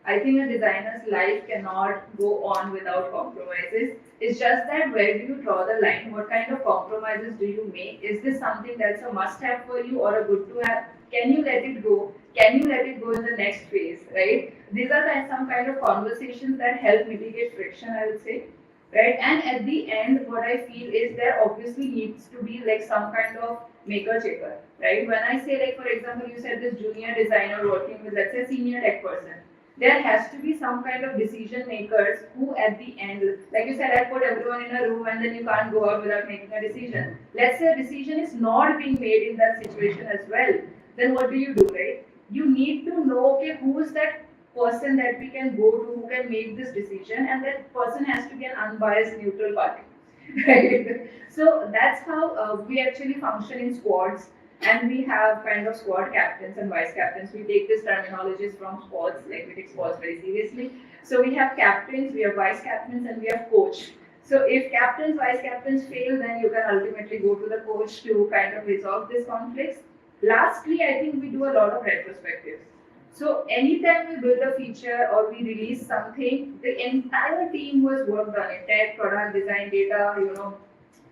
I think a designer's life cannot go on without compromises. It's just that where do you draw the line? What kind of compromises do you make? Is this something that's a must-have for you or a good-to-have? Can you let it go? Can you let it go in the next phase, right? These are some kind of conversations that help mitigate friction, I would say, right? And at the end, what I feel is there obviously needs to be like some kind of maker-checker, right? When I say, like, for example, you said this junior designer working with, let's say, senior tech person. there has to be some kind of decision makers who at the end, like you said, I put everyone in a room and then you can't go out without making a decision. Let's say a decision is not being made in that situation as well. Then what do, right? You need to know, okay, who is that person that we can go to who can make this decision, and that person has to be an unbiased neutral party. Right? So that's how we actually function in squads, and we have kind of squad captains and vice captains. We take these terminologies from sports, like we take sports very seriously. So we have captains, we have vice captains, and we have coach. So if captains, vice captains fail, then you can ultimately go to the coach to kind of resolve these conflicts. Lastly, I think we do a lot of retrospectives. So anytime we build a feature or we release something, the entire team was worked on it. Tech, product, design, data,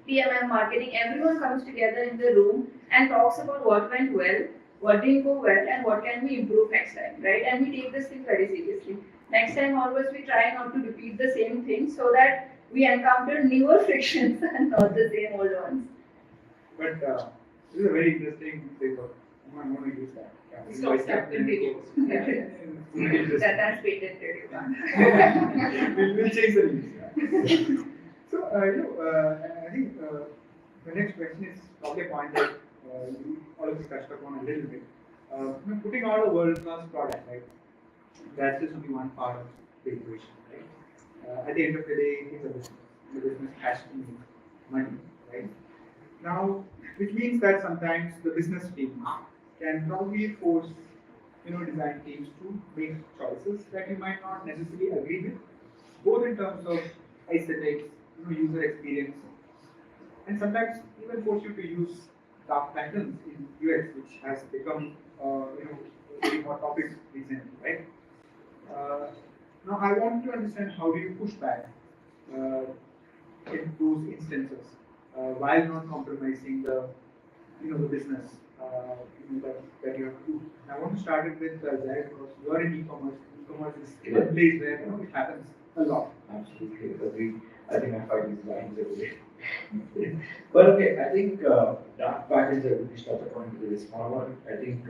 PMM, marketing, everyone comes together in the room and talks about what went well, what didn't go well, and what can we improve next time, right? And we take this thing very seriously. Next time always we try not to repeat the same thing so that we encounter newer frictions and not the same old ones. But this is a very interesting paper. I'm going to use that. Stop continuous. That's patented. We'll change the names. So, I think the next question is probably a point that all of us touched upon a little bit. Putting out a world-class product, right? That's just only one part of the equation, right? At the end of the day, it's a business. The business has to make money, right? Now, which means that sometimes the business team can probably force, design teams to make choices that you might not necessarily agree with, both in terms of aesthetics, user experience, and sometimes even force you to use dark patterns in UX, which has become, a very hot topic recently, right? Now, I want to understand how do you push back in those instances while not compromising the business that you have to do. I want to start it with Zaid, because you are in e-commerce. E-commerce is a place where it happens a lot. Absolutely, agreed. I think I find these lines every day. But okay, I think dark patterns are really touch upon a very small one. I think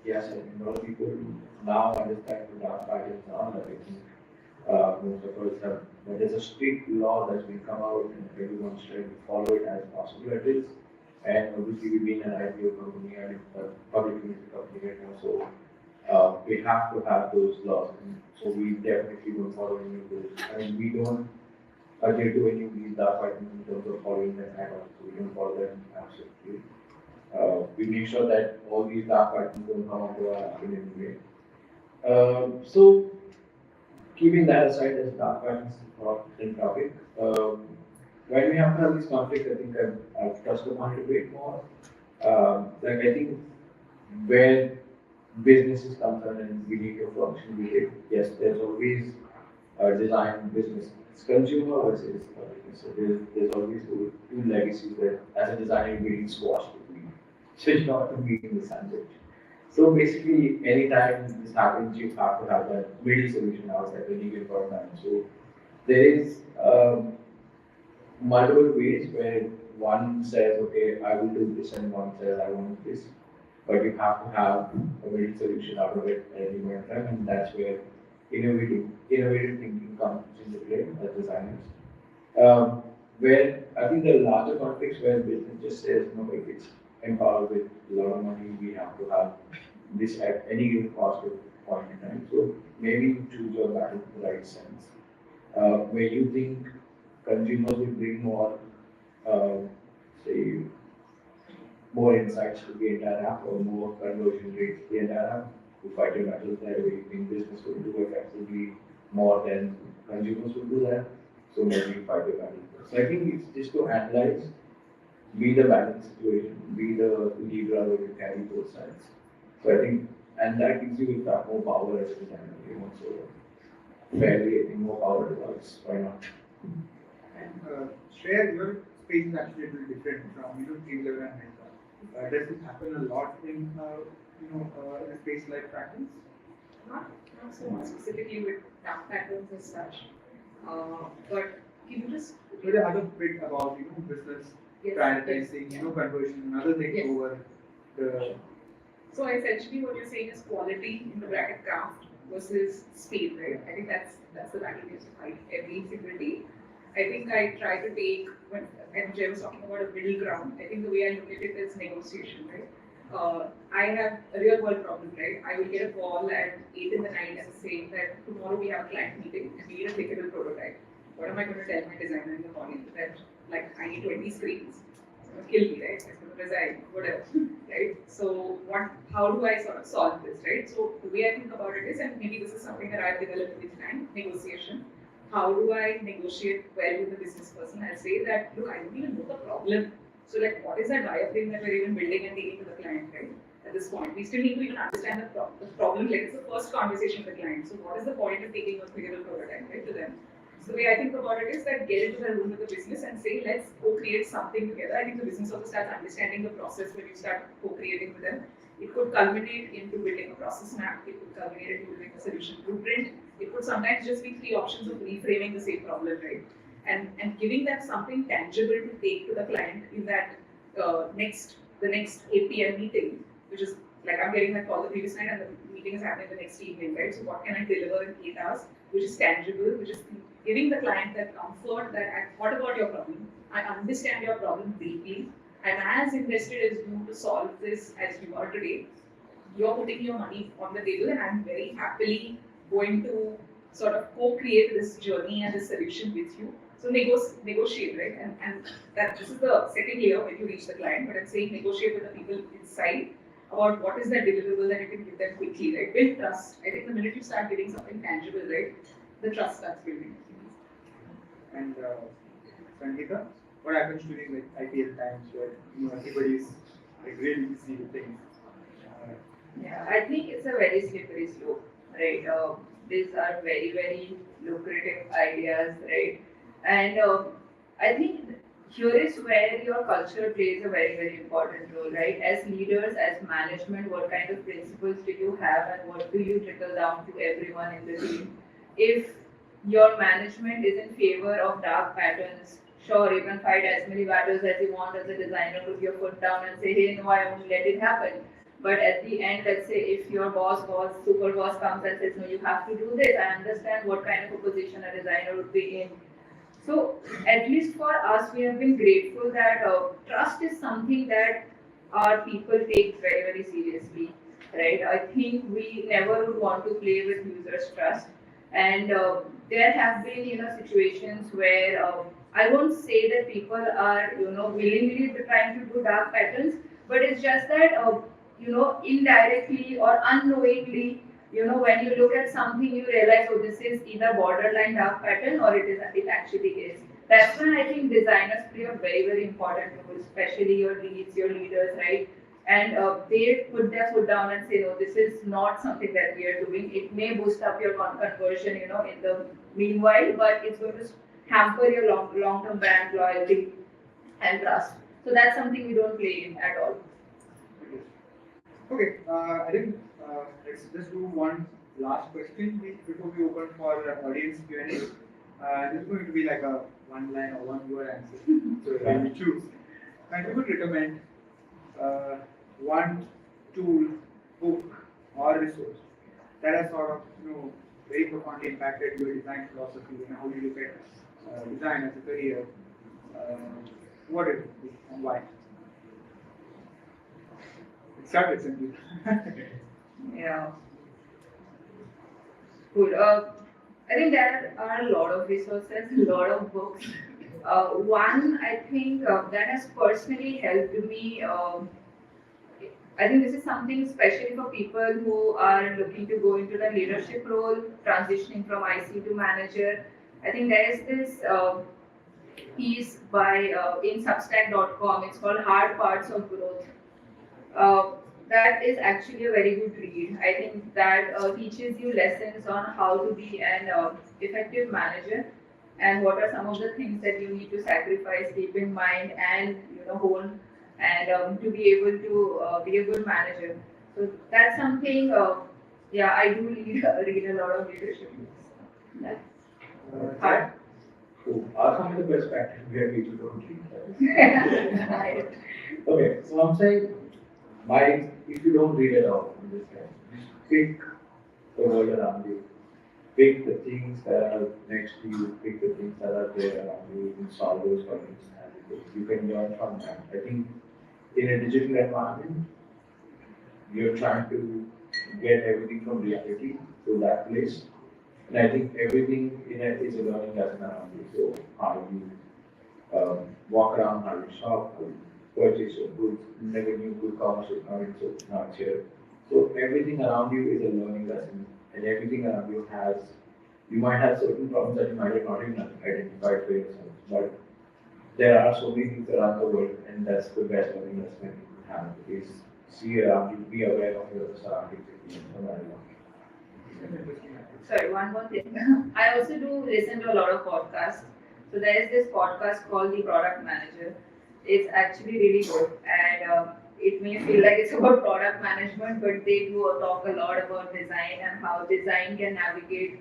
yes, I think a lot of people now understand what dark patterns are. I think most of us have, but there's a strict law that's been come out, and everyone's trying to follow it as possible it is. And obviously, we've been an IPO company and a public limited company right now, so we have to have those laws. And so we definitely don't follow any of those. I mean, we don't adhere to any of these dark patterns in terms of following them at all. So we don't follow them absolutely. We make sure that all these dark patterns don't come onto our app in any way. So keeping that aside as dark patterns for the topic, when we have to have these conflicts, I think I've touched upon it a bit more. Like I think where business is concerned and we need to function, yes, there's always design business. It's consumer versus business. So there's always two legacies where as a designer you're getting squashed between. So you're not competing the sandwich. So basically anytime this happens, you have to have that middle solution outside the legal program. So there is multiple ways where one says, okay, I will do this, and one says, I want this. But you have to have a middle solution out of it at any point in time, and that's where innovative thinking comes into play as designers. Where I think there are larger conflicts where business just says, no, if it's empowered with a lot of money, we have to have this at any given cost at point in time. So maybe you choose your battle in the right sense. Where you think consumers will bring more, say, more insights to the entire app or more conversion rates to the entire app. To fight your battles there, where you think business will do effectively more than consumers will do that. So maybe you fight your battle. So I think it's just to analyze, be the balance situation, be the leader where you carry both sides. So I think, and that gives you more power as a designer, so fairly, I think more power to us. Why not? And Shreya, your space is actually a little different from team level and Nykaa. Does it happen a lot in in a space like Fractals? Not so much specifically with dark patterns as such. But can you just So the other bit about business prioritizing conversion and other things over the So essentially what you're saying is quality in the bracket craft versus speed, right? I think that's the battle we have to fight every single day. I think I try to take, when Jay was talking about a middle ground, I think the way I look at it is negotiation, right? I have a real world problem, right? I will get a call at 8 in the night and saying that tomorrow we have a client meeting and we need a clickable prototype. What am I going to tell my designer in the morning? That like I need 20 screens. It's going to kill me, right? It's going to resign, whatever, right? So how do I sort of solve this, right? So the way I think about it is, and maybe this is something that I've developed with time, negotiation. How do I negotiate well with the business person? I'll say that, look, I don't even know the problem. So like, what is that wireframe that we're even building and taking to the client, right? At this point, we still need to even understand the problem. Like, it's the first conversation with the client. So what is the point of taking a figurable prototype, right, to them? So the way I think about it is that get into the room with the business and say, let's co-create something together. I think the business also starts understanding the process when you start co-creating with them. It could culminate into building a process map. It could culminate into building a solution blueprint. It could sometimes just be 3 options of reframing the same problem, right? And giving them something tangible to take to the client in that the next 8 p.m. meeting, which is like I'm getting that call the previous night and the meeting is happening the next evening, right? So what can I deliver in 8 hours, which is tangible, which is giving the client that comfort that what about your problem? I understand your problem deeply. I'm as invested as you to solve this as you are today. You're putting your money on the table and I'm very happily going to sort of co-create this journey and this solution with you. So negotiate, right? And that this is the second layer when you reach the client, but I'm saying negotiate with the people inside about what is that deliverable that you can give them quickly, right? Build trust. I think the minute you start giving something tangible, right, the trust starts building. And Sangeeta, what happens during like IPL times where everybody's like really busy with things? Yeah, I think it's a very slippery slope, right? These are very, very lucrative ideas, right? And I think here is where your culture plays a very, very important role, right? As leaders, as management, what kind of principles do you have and what do you trickle down to everyone in the team? If your management is in favor of dark patterns, sure, you can fight as many battles as you want as a designer, put your foot down and say, hey, no, I won't let it happen. But at the end, let's say if your super boss comes and says, no, you have to do this, I understand what kind of a position a designer would be in. So at least for us, we have been grateful that trust is something that our people take very, very seriously, right? I think we never would want to play with users' trust. And there have been, situations where I won't say that people are, willingly trying to do dark patterns, but it's just that, indirectly or unknowingly, when you look at something, you realize, oh, this is either borderline dark pattern or it actually is. That's when I think designers play a very, very important role, especially your leads, your leaders, right? And they put their foot down and say, no, this is not something that we are doing. It may boost up your conversion, in the meanwhile, but it's going to hamper your long-term brand loyalty and trust. So that's something we don't play in at all. Okay, I think let's just do one last question before we open for audience Q&A. This is going to be like a one line or one word answer. So you choose. And you would recommend one tool, book, or resource that has sort of very profoundly impacted your design philosophy and how you look at design as a career. What is it and why? Start with Sangeeta. Yeah. Cool. I think there are a lot of resources, a lot of books. One, I think that has personally helped me. I think this is something especially for people who are looking to go into the leadership role, transitioning from IC to manager. I think there is this piece by in Substack.com. It's called Hard Parts of Growth. That is actually a very good read. I think that teaches you lessons on how to be an effective manager and what are some of the things that you need to sacrifice, keep in mind, and hone, and to be able to be a good manager. So that's something. I do read a lot of leadership books. That's hard. Cool. I'll come with a perspective where people don't read. Okay, so I'm saying, if you don't read it out, just pick the world around you. Pick the things that are next to you, pick the things that are there around you, and solve those problems. And you can learn from that. I think in a digital environment, you're trying to get everything from reality to that place. And I think everything in it is a learning lesson around you. So how you walk around, how you shop, how you purchase your goods, never knew good commerce was coming, so now it's here. So everything around you is a learning lesson, and everything around you has, you might have certain problems that you might have not even identified for yourself, but there are so many things around the world, and that's the best learning lesson you can have, is see around you, be aware of your surroundings, no matter what. Sorry, one more thing. I also do listen to a lot of podcasts. So there is this podcast called The Product Manager. It's actually really good, and it may feel like it's about product management, but they do talk a lot about design and how design can navigate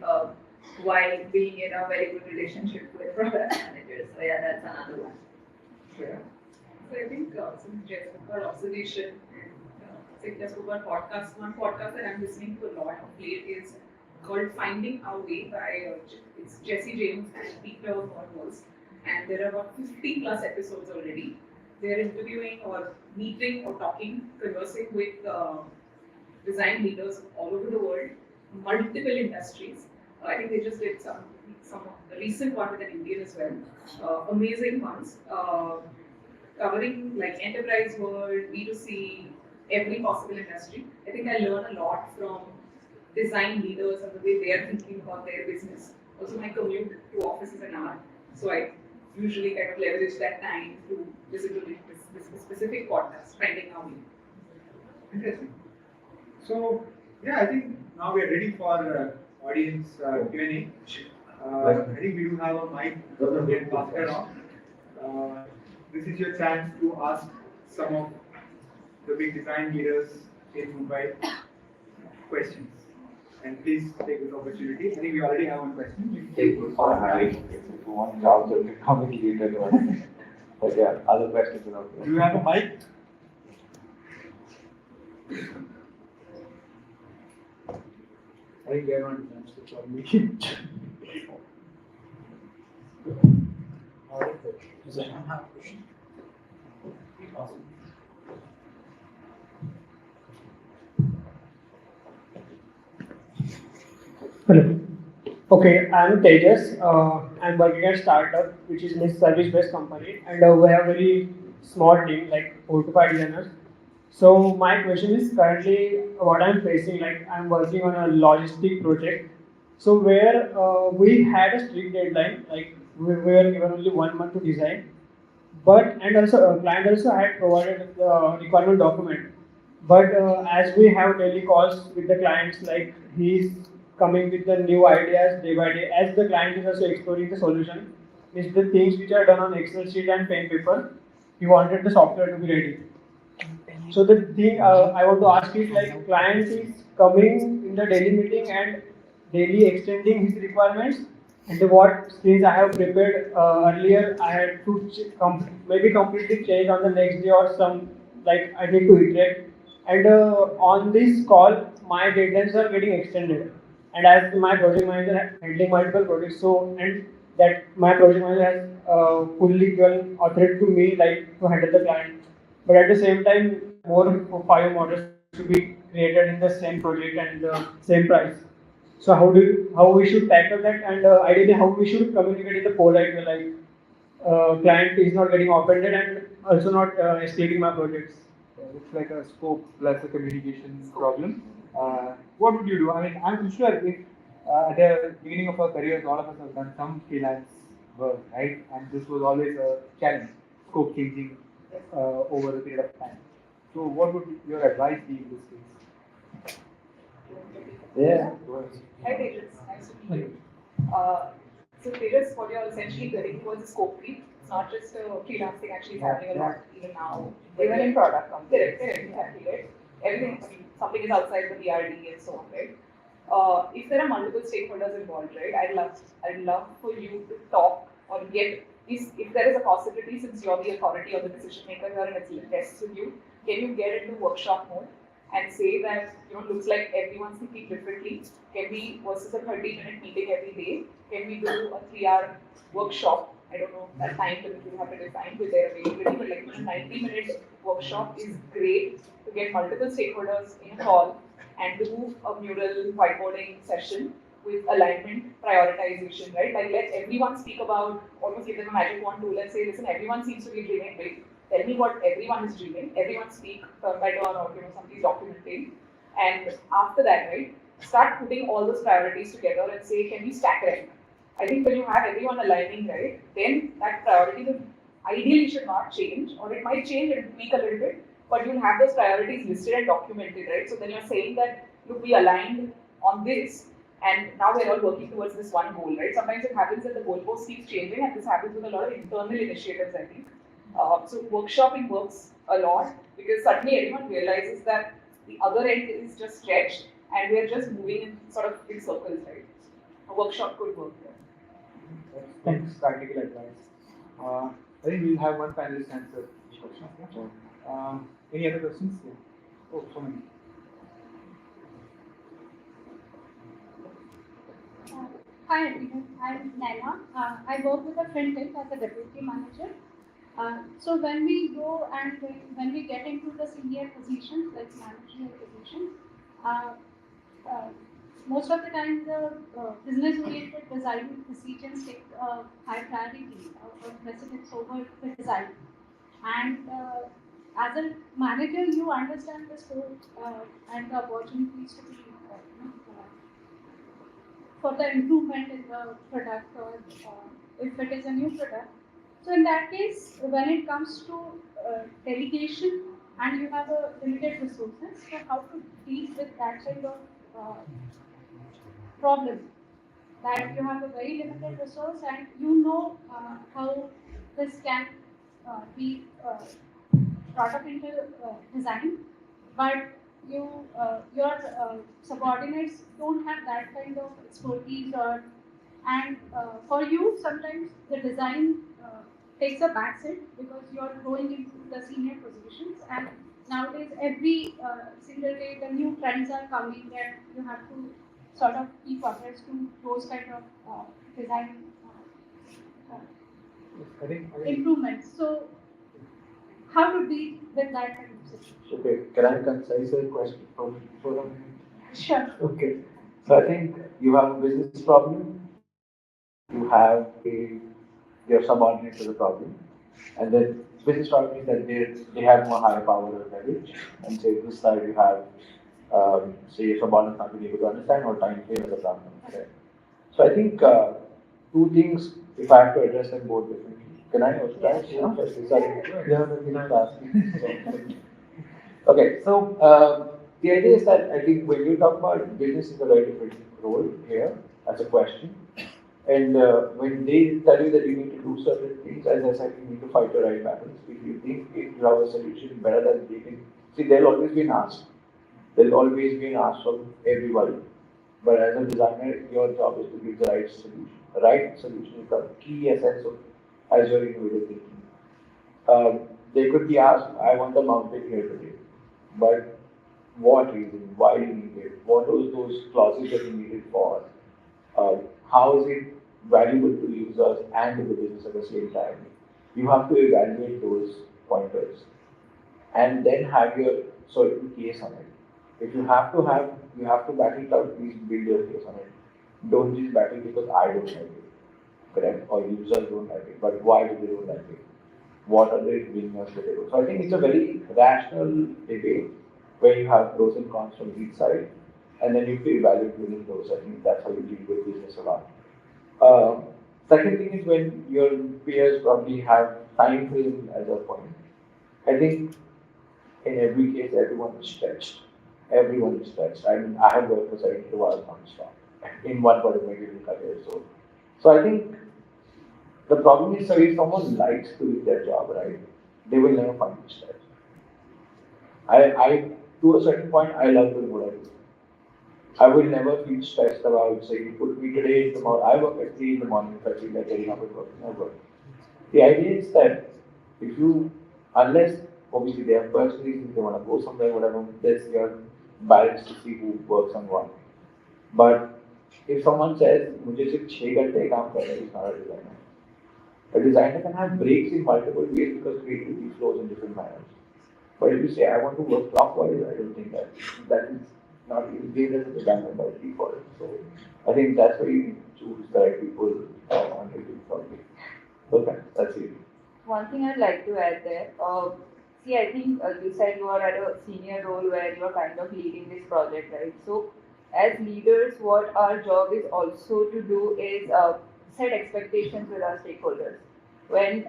while being in a very good relationship with product managers. So yeah, that's another one. Yeah. So I think since Jess spoke about observation and Sangeeta spoke about podcast, one podcast that I'm listening to a lot of late is called Finding Our Way by it's Jesse James and Peter Mormos, and there are about 50 plus episodes already. They're interviewing or meeting or talking, conversing with design leaders all over the world, multiple industries. I think they just did some recent one with an Indian as well. Amazing ones, covering like enterprise world, B2C, every possible industry. I think I learn a lot from design leaders and the way they are thinking about their business. Also, my commute to office is an hour, so I usually kind of leverage that time to listen to this specific podcast, Finding Our Way. Interesting. So, yeah, I think now we are ready for audience Q&A. I think we do have a mic. We can pass it around. This is your chance to ask some of the big design leaders in Mumbai questions. And please take this opportunity. I think we already have one question. If you want to also communicate later on. But yeah, other questions are okay. Do you have a mic? I think everyone answers for me. Does anyone have a question? Awesome. Hello. Okay, I'm Tejas. I'm working at startup, which is a service-based company, and we have a very small team, like 4 to 5 designers. So my question is currently what I'm facing. Like I'm working on a logistic project, so where we had a strict deadline, like we were given only 1 month to design, but and also client also had provided the requirement document. But as we have daily calls with the clients, like he's coming with the new ideas day by day, as the client is also exploring the solution, is the things which are done on Excel sheet and pen paper, he wanted the software to be ready. So the thing I want to ask is like client is coming in the daily meeting and daily extending his requirements, and what things I have prepared earlier I had to maybe completely change on the next day or some, like I need to iterate. And on this call my deadlines are getting extended, and as my project manager handling multiple projects, so and that my project manager has fully given authority to me, like to handle the client, but at the same time more 5 models to be created in the same project and the same price. So how we should tackle that, and ideally how we should communicate in the polite way, like client is not getting offended and also not escalating my projects. It's like a scope plus a communication problem. What would you do? I mean, I'm sure if at the beginning of our careers, all of us have done some freelance work, right? And this was always a challenge, scope changing over a period of time. So, what would your advice be in this case? Yeah. Hi Tejas, nice to meet you. So Tejas, what you're essentially getting towards is scope creep. It's not just freelancing actually is happening a lot even now. Even in product companies. Correct, exactly, right? Everything, I mean, something is outside the BRD and so on, right? If there are multiple stakeholders involved, right, I'd love for you to talk or get, if there is a possibility, since you're the authority or the decision maker here and it's less with you, can you get into workshop mode and say that, looks like everyone's thinking differently. Can we, versus a 30-minute meeting every day, can we do a 3-hour workshop? I don't know that time limit you have to define with their availability, but like a 90-minute workshop is great to get multiple stakeholders in a call and do a mural whiteboarding session with alignment, prioritization, right? Like let everyone speak about, almost give them a magic wand tool and say, listen, everyone seems to be dreaming big. Tell me what everyone is dreaming. Everyone speak turn by turn or somebody's documenting. And after that, right, start putting all those priorities together and say, can we stack rank? I think when you have everyone aligning, right, then that priority will ideally should not change, or it might change and tweak a little bit, but you'll have those priorities listed and documented, right? So then you're saying that, look, we aligned on this, and now we're all working towards this one goal, right? Sometimes it happens that the goalpost keeps changing, and this happens with a lot of internal initiatives, I think. So workshopping works a lot because suddenly everyone realizes that the other end is just stretched, and we're just moving in sort of in circles, right? A workshop could work there. Thanks, practical advice. I think we'll have one panelist answer each question. Any other questions? Yeah. Oh, so many. Hi, everyone. I'm Naina. I work with a Fynd as a deputy manager. So when we go and when we get into the senior positions, like managerial positions, most of the time the business-oriented design decisions take high priority or precedence over the design. And as a manager, you understand the scope and the opportunities to be for the improvement in the product, or if it is a new product. So in that case, when it comes to delegation and you have a limited resources, so how to deal with that kind of problem? That you have a very limited resource and you know how this can be brought up into design, but your subordinates don't have that kind of expertise, or and for you sometimes the design takes a backseat because you're growing into the senior positions, and nowadays every single day the new trends are coming and you have to sort of keep abreast to those kind of design I think improvements. So how to deal with that kind of situation? Okay, can I concise a question for a minute? Sure. Okay, so I think you have a business problem, you have your subordinate to the problem, and then business problem is that they have more higher power or leverage, and say this side you have, say your subordinate not being able to understand or time frame as a problem. Okay. So I think two things, if I have to address them both differently. Can I also try? Okay, so the idea is that I think when you talk about business is a very different role here as a question. And when they tell you that you need to do certain things, as I said, you need to fight the right battles. If you think you have a solution better than they can, see, they'll always be asked. They'll always be asked from everybody. But as a designer, your job is to give the right solution. The right solution is the key essence of as you're innovative thinking. They could be asked, I want the mountain here today. But what reason? Why do you need it? What are those clauses that you need it for? How is it valuable to users and to the business at the same time? You have to evaluate those pointers and then have your certain case on it. If you have to battle it out, please build your case on it. Don't just battle because I don't like it, correct? Or users don't like it. But why do they don't like it? What are they bringing us to the table? So I think it's a very rational debate where you have pros and cons from each side, and then you have to evaluate within those. I think that's how you deal with business a lot. Second thing is when your peers probably have time frame as a point. I think in every case, everyone is stretched. Everyone is stretched. I mean, I have worked for 72 hours non-stop in one particular career. So I think the problem is, so if someone likes doing their job, right, they will never find it stretched. I to a certain point, I love doing what I do. I will never feel stressed about saying, put me today, tomorrow. I work at 3 in the morning if I feel like getting up and working. I work. The idea is that unless obviously they have personal reasons, they want to go somewhere, whatever, that's your balance to see who works on what. But if someone says, मुझे सिर्फ 6 घंटे काम करना है, it's not a designer. A designer can have breaks in multiple ways because creativity flows in different manners. But if you say, I want to work clockwise, I don't think that is not even given as a designer by default. So I think that's why you choose the right people on your team probably. Okay, that's it. One thing I'd like to add there. See, I think you said you are at a senior role where you are kind of leading this project, right? So, as leaders, what our job is also to do is set expectations with our stakeholders. When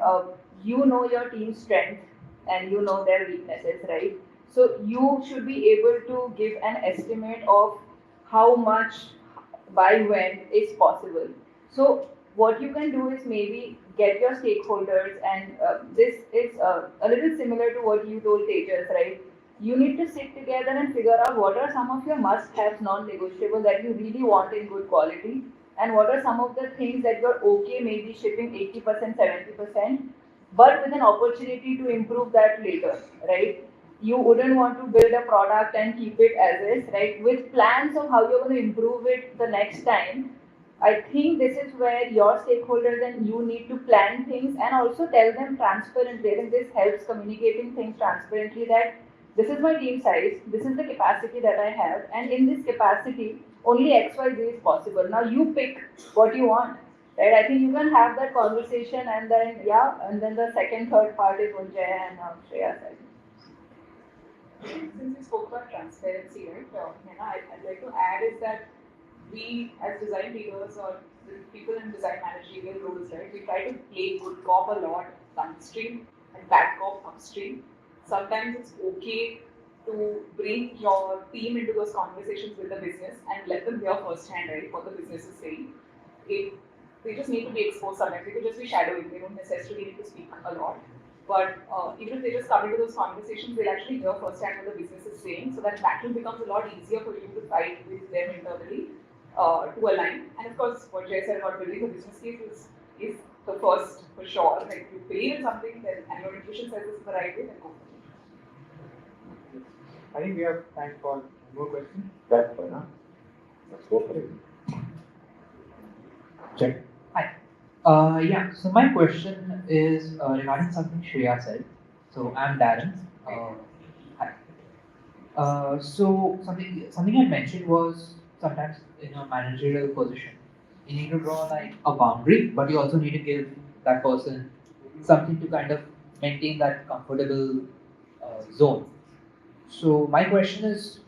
you know your team's strength and you know their weaknesses, right? So, you should be able to give an estimate of how much by when is possible. So, what you can do is maybe get your stakeholders, and this is a little similar to what you told Tejas, right? You need to sit together and figure out what are some of your must-haves, non-negotiable that you really want in good quality, and what are some of the things that you're okay maybe shipping 80%, 70%, but with an opportunity to improve that later, right? You wouldn't want to build a product and keep it as is, right? With plans of how you're going to improve it the next time. I think this is where your stakeholders and you need to plan things and also tell them transparently. I think this helps communicating things transparently that this is my team size, this is the capacity that I have, and in this capacity, only XYZ is possible. Now you pick what you want, right? I think you can have that conversation, and then, yeah, and then the second, third part is what Jay and Shreya said. Since we spoke about transparency, right, I'd like to add is that we, as design leaders or the people in design managerial roles, right, we try to play good cop a lot downstream and bad cop upstream. Sometimes it's okay to bring your team into those conversations with the business and let them hear firsthand, right, what the business is saying. They just need to be exposed sometimes. They could just be shadowing. They don't necessarily need to speak a lot. But even if they just come into those conversations, they'll actually hear firsthand what the business is saying. So that battle becomes a lot easier for you to fight with them internally to align. And of course, what Jay said about building a business case is the first for sure. Like you believe in something, then and your intuition says this is the right way, then go for it. I think we have time for more questions. That's fine, huh? Let's go for it. Check. Hi. Yeah, so my question is regarding something Shreya said. So I'm Darren. Hi. So something I mentioned was sometimes in a managerial position, you need to draw like a boundary, but you also need to give that person something to kind of maintain that comfortable zone. So my question is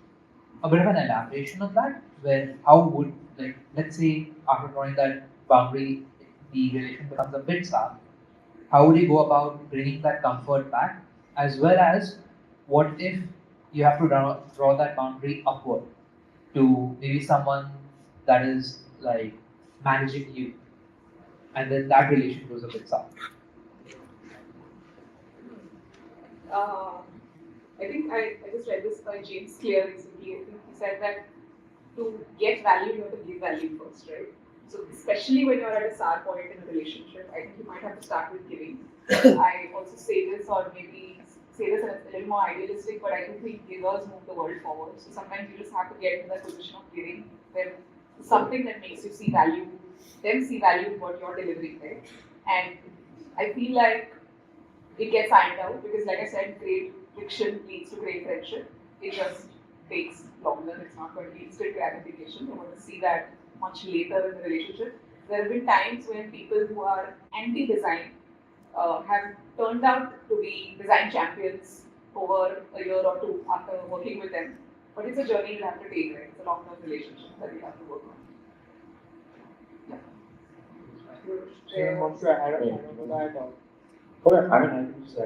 a bit of an elaboration of that, where how would, like, let's say after drawing that boundary, the relation becomes a bit sour. How would you go about bringing that comfort back, as well as what if you have to draw that boundary upward to maybe someone that is like managing you, and then that relation goes a bit sour. I think I just read this by James Clear recently. I think he said that to get value, you have to give value first, right? So especially when you're at a sour point in a relationship, I think you might have to start with giving. I also say this, or maybe say this a little more idealistic, but I do think givers move the world forward. So sometimes you just have to get into that position of giving them something that makes you see value, them see value in what you're delivering, right? And I feel like it gets ironed out because, like I said, great friction leads to great friendship. It just takes longer. It's not going to be instant gratification. You're going to see that much later in the relationship. There have been times when people who are anti-design have turned out to be design champions over a year or two after working with them. But it's a journey you have to take, right? It's a long-term relationship that you have to work on. Someone wants to add on to that? Or? Okay, I mean, I think just a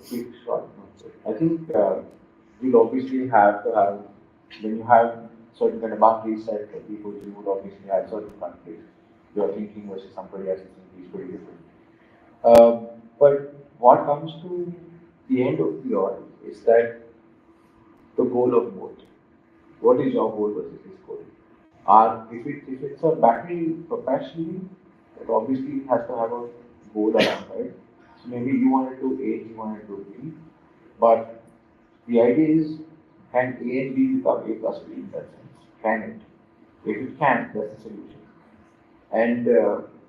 quick short answer. I think you'll obviously have to have, when you have certain kind of boundaries set for people, you would obviously have certain boundaries. Your thinking versus somebody else's thinking is pretty different. But what comes to the end of the all is that the goal of both. What is your goal versus his goal? If it's a battle professionally, it obviously has to have a goal around, right? So maybe you wanted to A, he wanted to B. But the idea is, can A and B become A plus B in that sense? Can it? If it can, that's the solution. And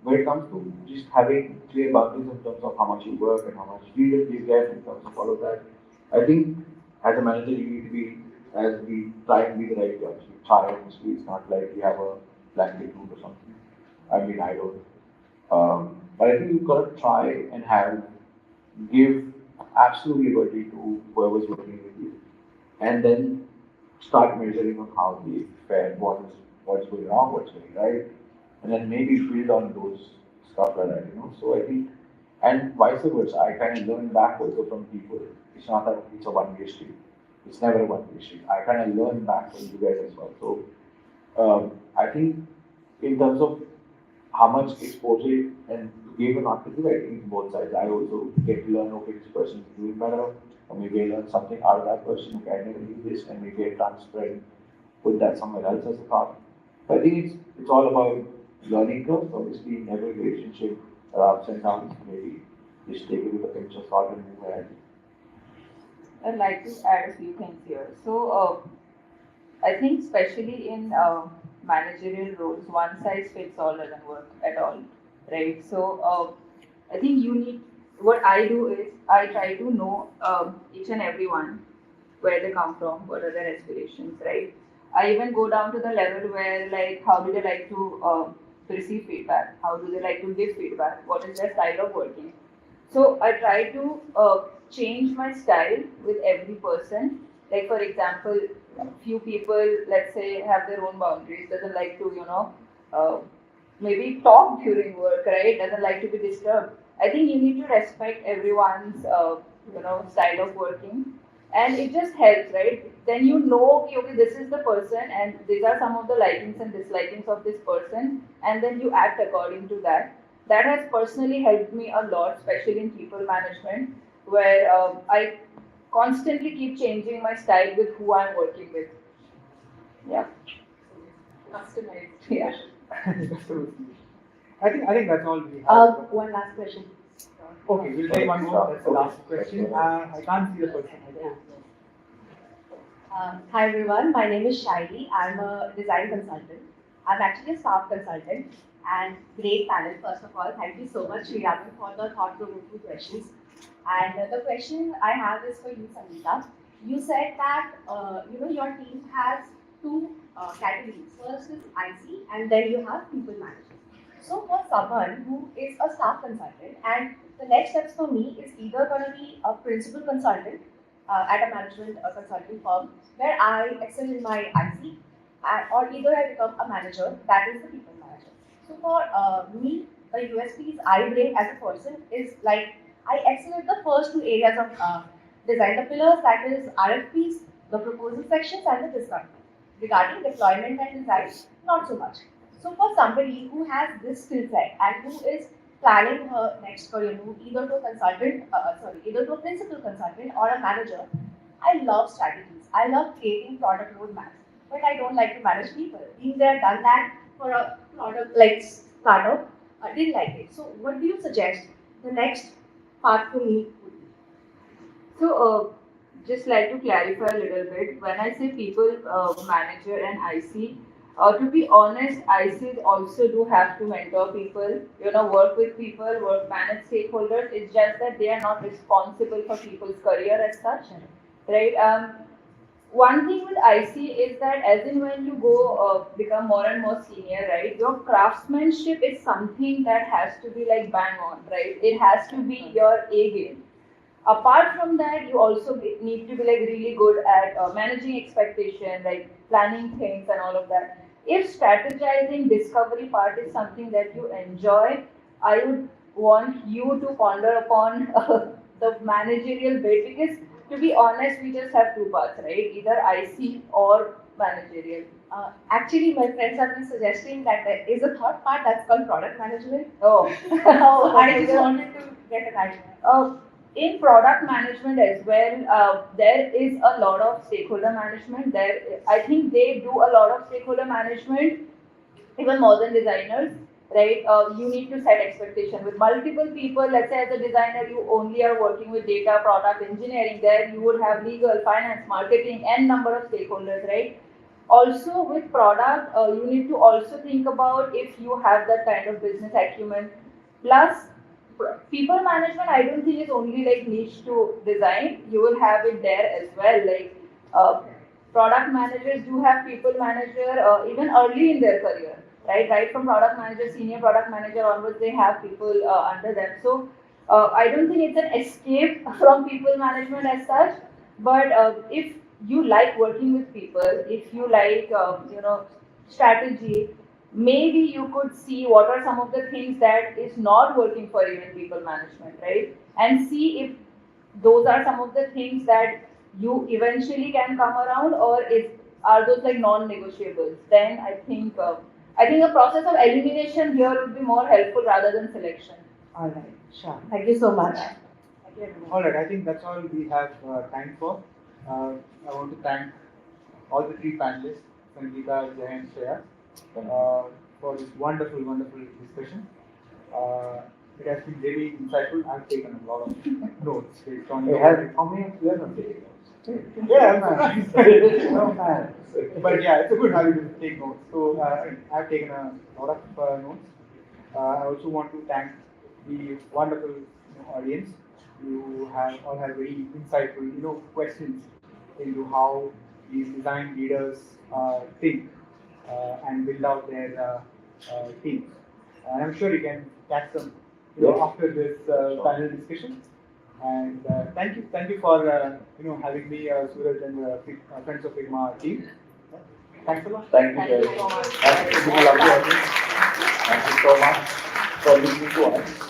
when it comes to just having clear boundaries in terms of how much you work and how much freedom you get in terms of all of that, I think as a manager you need to be, as we try and be the right judge. We try, honestly, it's not like we have a blanket rule or something. I mean, I don't. But I think you've got to try and give absolute liberty to whoever's working with you, and then start measuring on how they fare, what's going wrong, what's going right, and then maybe build on those stuff like that, So I think, and vice versa, I kind of learn back also from people. It's not that it's a one-way street. It's never a one-way street. I kind of learn back from you guys as well. So I think in terms of how much exposure and to give or not to do, I think both sides. I also get to learn, okay, this person is doing better, or maybe I learn something out of that person, okay, I never knew this, and maybe I transfer and put that somewhere else as a thought. So I think it's all about learning curves. Obviously, in every relationship, there are ups and downs. Maybe just take it with a pinch of salt and move ahead. I'd like to add a few things here. So, I think especially in managerial roles, one size fits all doesn't work at all, right? So, I think what I do is I try to know each and every one, where they come from, what are their aspirations, right? I even go down to the level where, like, how do they like to receive feedback? How do they like to give feedback? What is their style of working? So I try to change my style with every person. Like, for example, few people, let's say, have their own boundaries, doesn't like to, maybe talk during work, right? Doesn't like to be disturbed. I think you need to respect everyone's, style of working. And it just helps, right? Then you know, okay, this is the person, and these are some of the likings and dislikings of this person, and then you act according to that. That has personally helped me a lot, especially in people management, where I constantly keep changing my style with who I'm working with. Yeah. Customized. Yeah. I think that's all we have. One last question. Okay, we'll take one more. That's the last question. I can't see the person. Hi everyone, my name is Shaili. I'm a design consultant. I'm actually a staff consultant and great panel. First of all, thank you so much, Shreya, for the thought-provoking questions. And the question I have is for you, Sangeeta. You said that your team has two categories. First is IC, and then you have people management. So for someone who is a staff consultant, and the next steps for me is either going to be a principal consultant at a management consulting firm where I excel in my IC, or either I become a manager, that is the people manager. So for me, the USPs I bring as a person is like I excel at the first two areas of design, the pillars, that is RFPs, the proposal sections, and the discovery. Regarding deployment and design, not so much. So for somebody who has this skill set and who is planning her next career move, either to a consultant, either to a principal consultant or a manager, I love strategies. I love creating product roadmaps, but I don't like to manage people. Being there, done that for a product like startup, I didn't like it. So what do you suggest the next path for me would be? So, just like to clarify a little bit, when I say people manager and IC, to be honest, ICs also do have to mentor people, work with people, manage stakeholders. It's just that they are not responsible for people's career as such, right? One thing with IC is that as in when you go become more and more senior, right, your craftsmanship is something that has to be like bang on, right? It has to be your A game. Apart from that, you also need to be like really good at managing expectation, like planning things and all of that. If strategizing discovery part is something that you enjoy, I would want you to ponder upon the managerial bit, because to be honest, we just have two paths, right? Either IC or managerial. Actually, my friends have been suggesting that there is a third part that's called product management. Oh, So I just wanted to get an idea. In product management as well, there is a lot of stakeholder management. I think they do a lot of stakeholder management, even more than designers. right? You need to set expectation with multiple people. Let's say as a designer, you only are working with data, product, engineering. There you would have legal, finance, marketing, and number of stakeholders, right? Also with product, you need to also think about if you have that kind of business acumen. Plus, people management, I don't think is only like niche to design. You will have it there as well. Like product managers do have people manager even early in their career, right? Right from product manager, senior product manager onwards, they have people under them. So I don't think it's an escape from people management as such. But if you like working with people, if you like strategy, maybe you could see what are some of the things that is not working for you in people management, right? And see if those are some of the things that you eventually can come around, or if are those like non-negotiables. Then I think a process of elimination here would be more helpful rather than selection. All right, sure. Thank you so much. Thank you, everyone. All right, I think that's all we have time for. I want to thank all the three panelists, Sangeeta, Jay, and Shreya, for this wonderful, wonderful discussion. It has been really insightful. I've taken a lot of notes based on. How many of you are not taking notes? Yeah, I'm No, man. But yeah, it's a good habit to take notes. So I've taken a lot of notes. I also want to thank the wonderful audience. You have all have very insightful questions into how these design leaders think and build out their teams. And I'm sure you can catch them after this panel discussion. And thank you for having me, Suraj, and Friends of Figma team. Thanks a lot. Thank you, Thank you Jay. so much. Thank you so much for listening to us.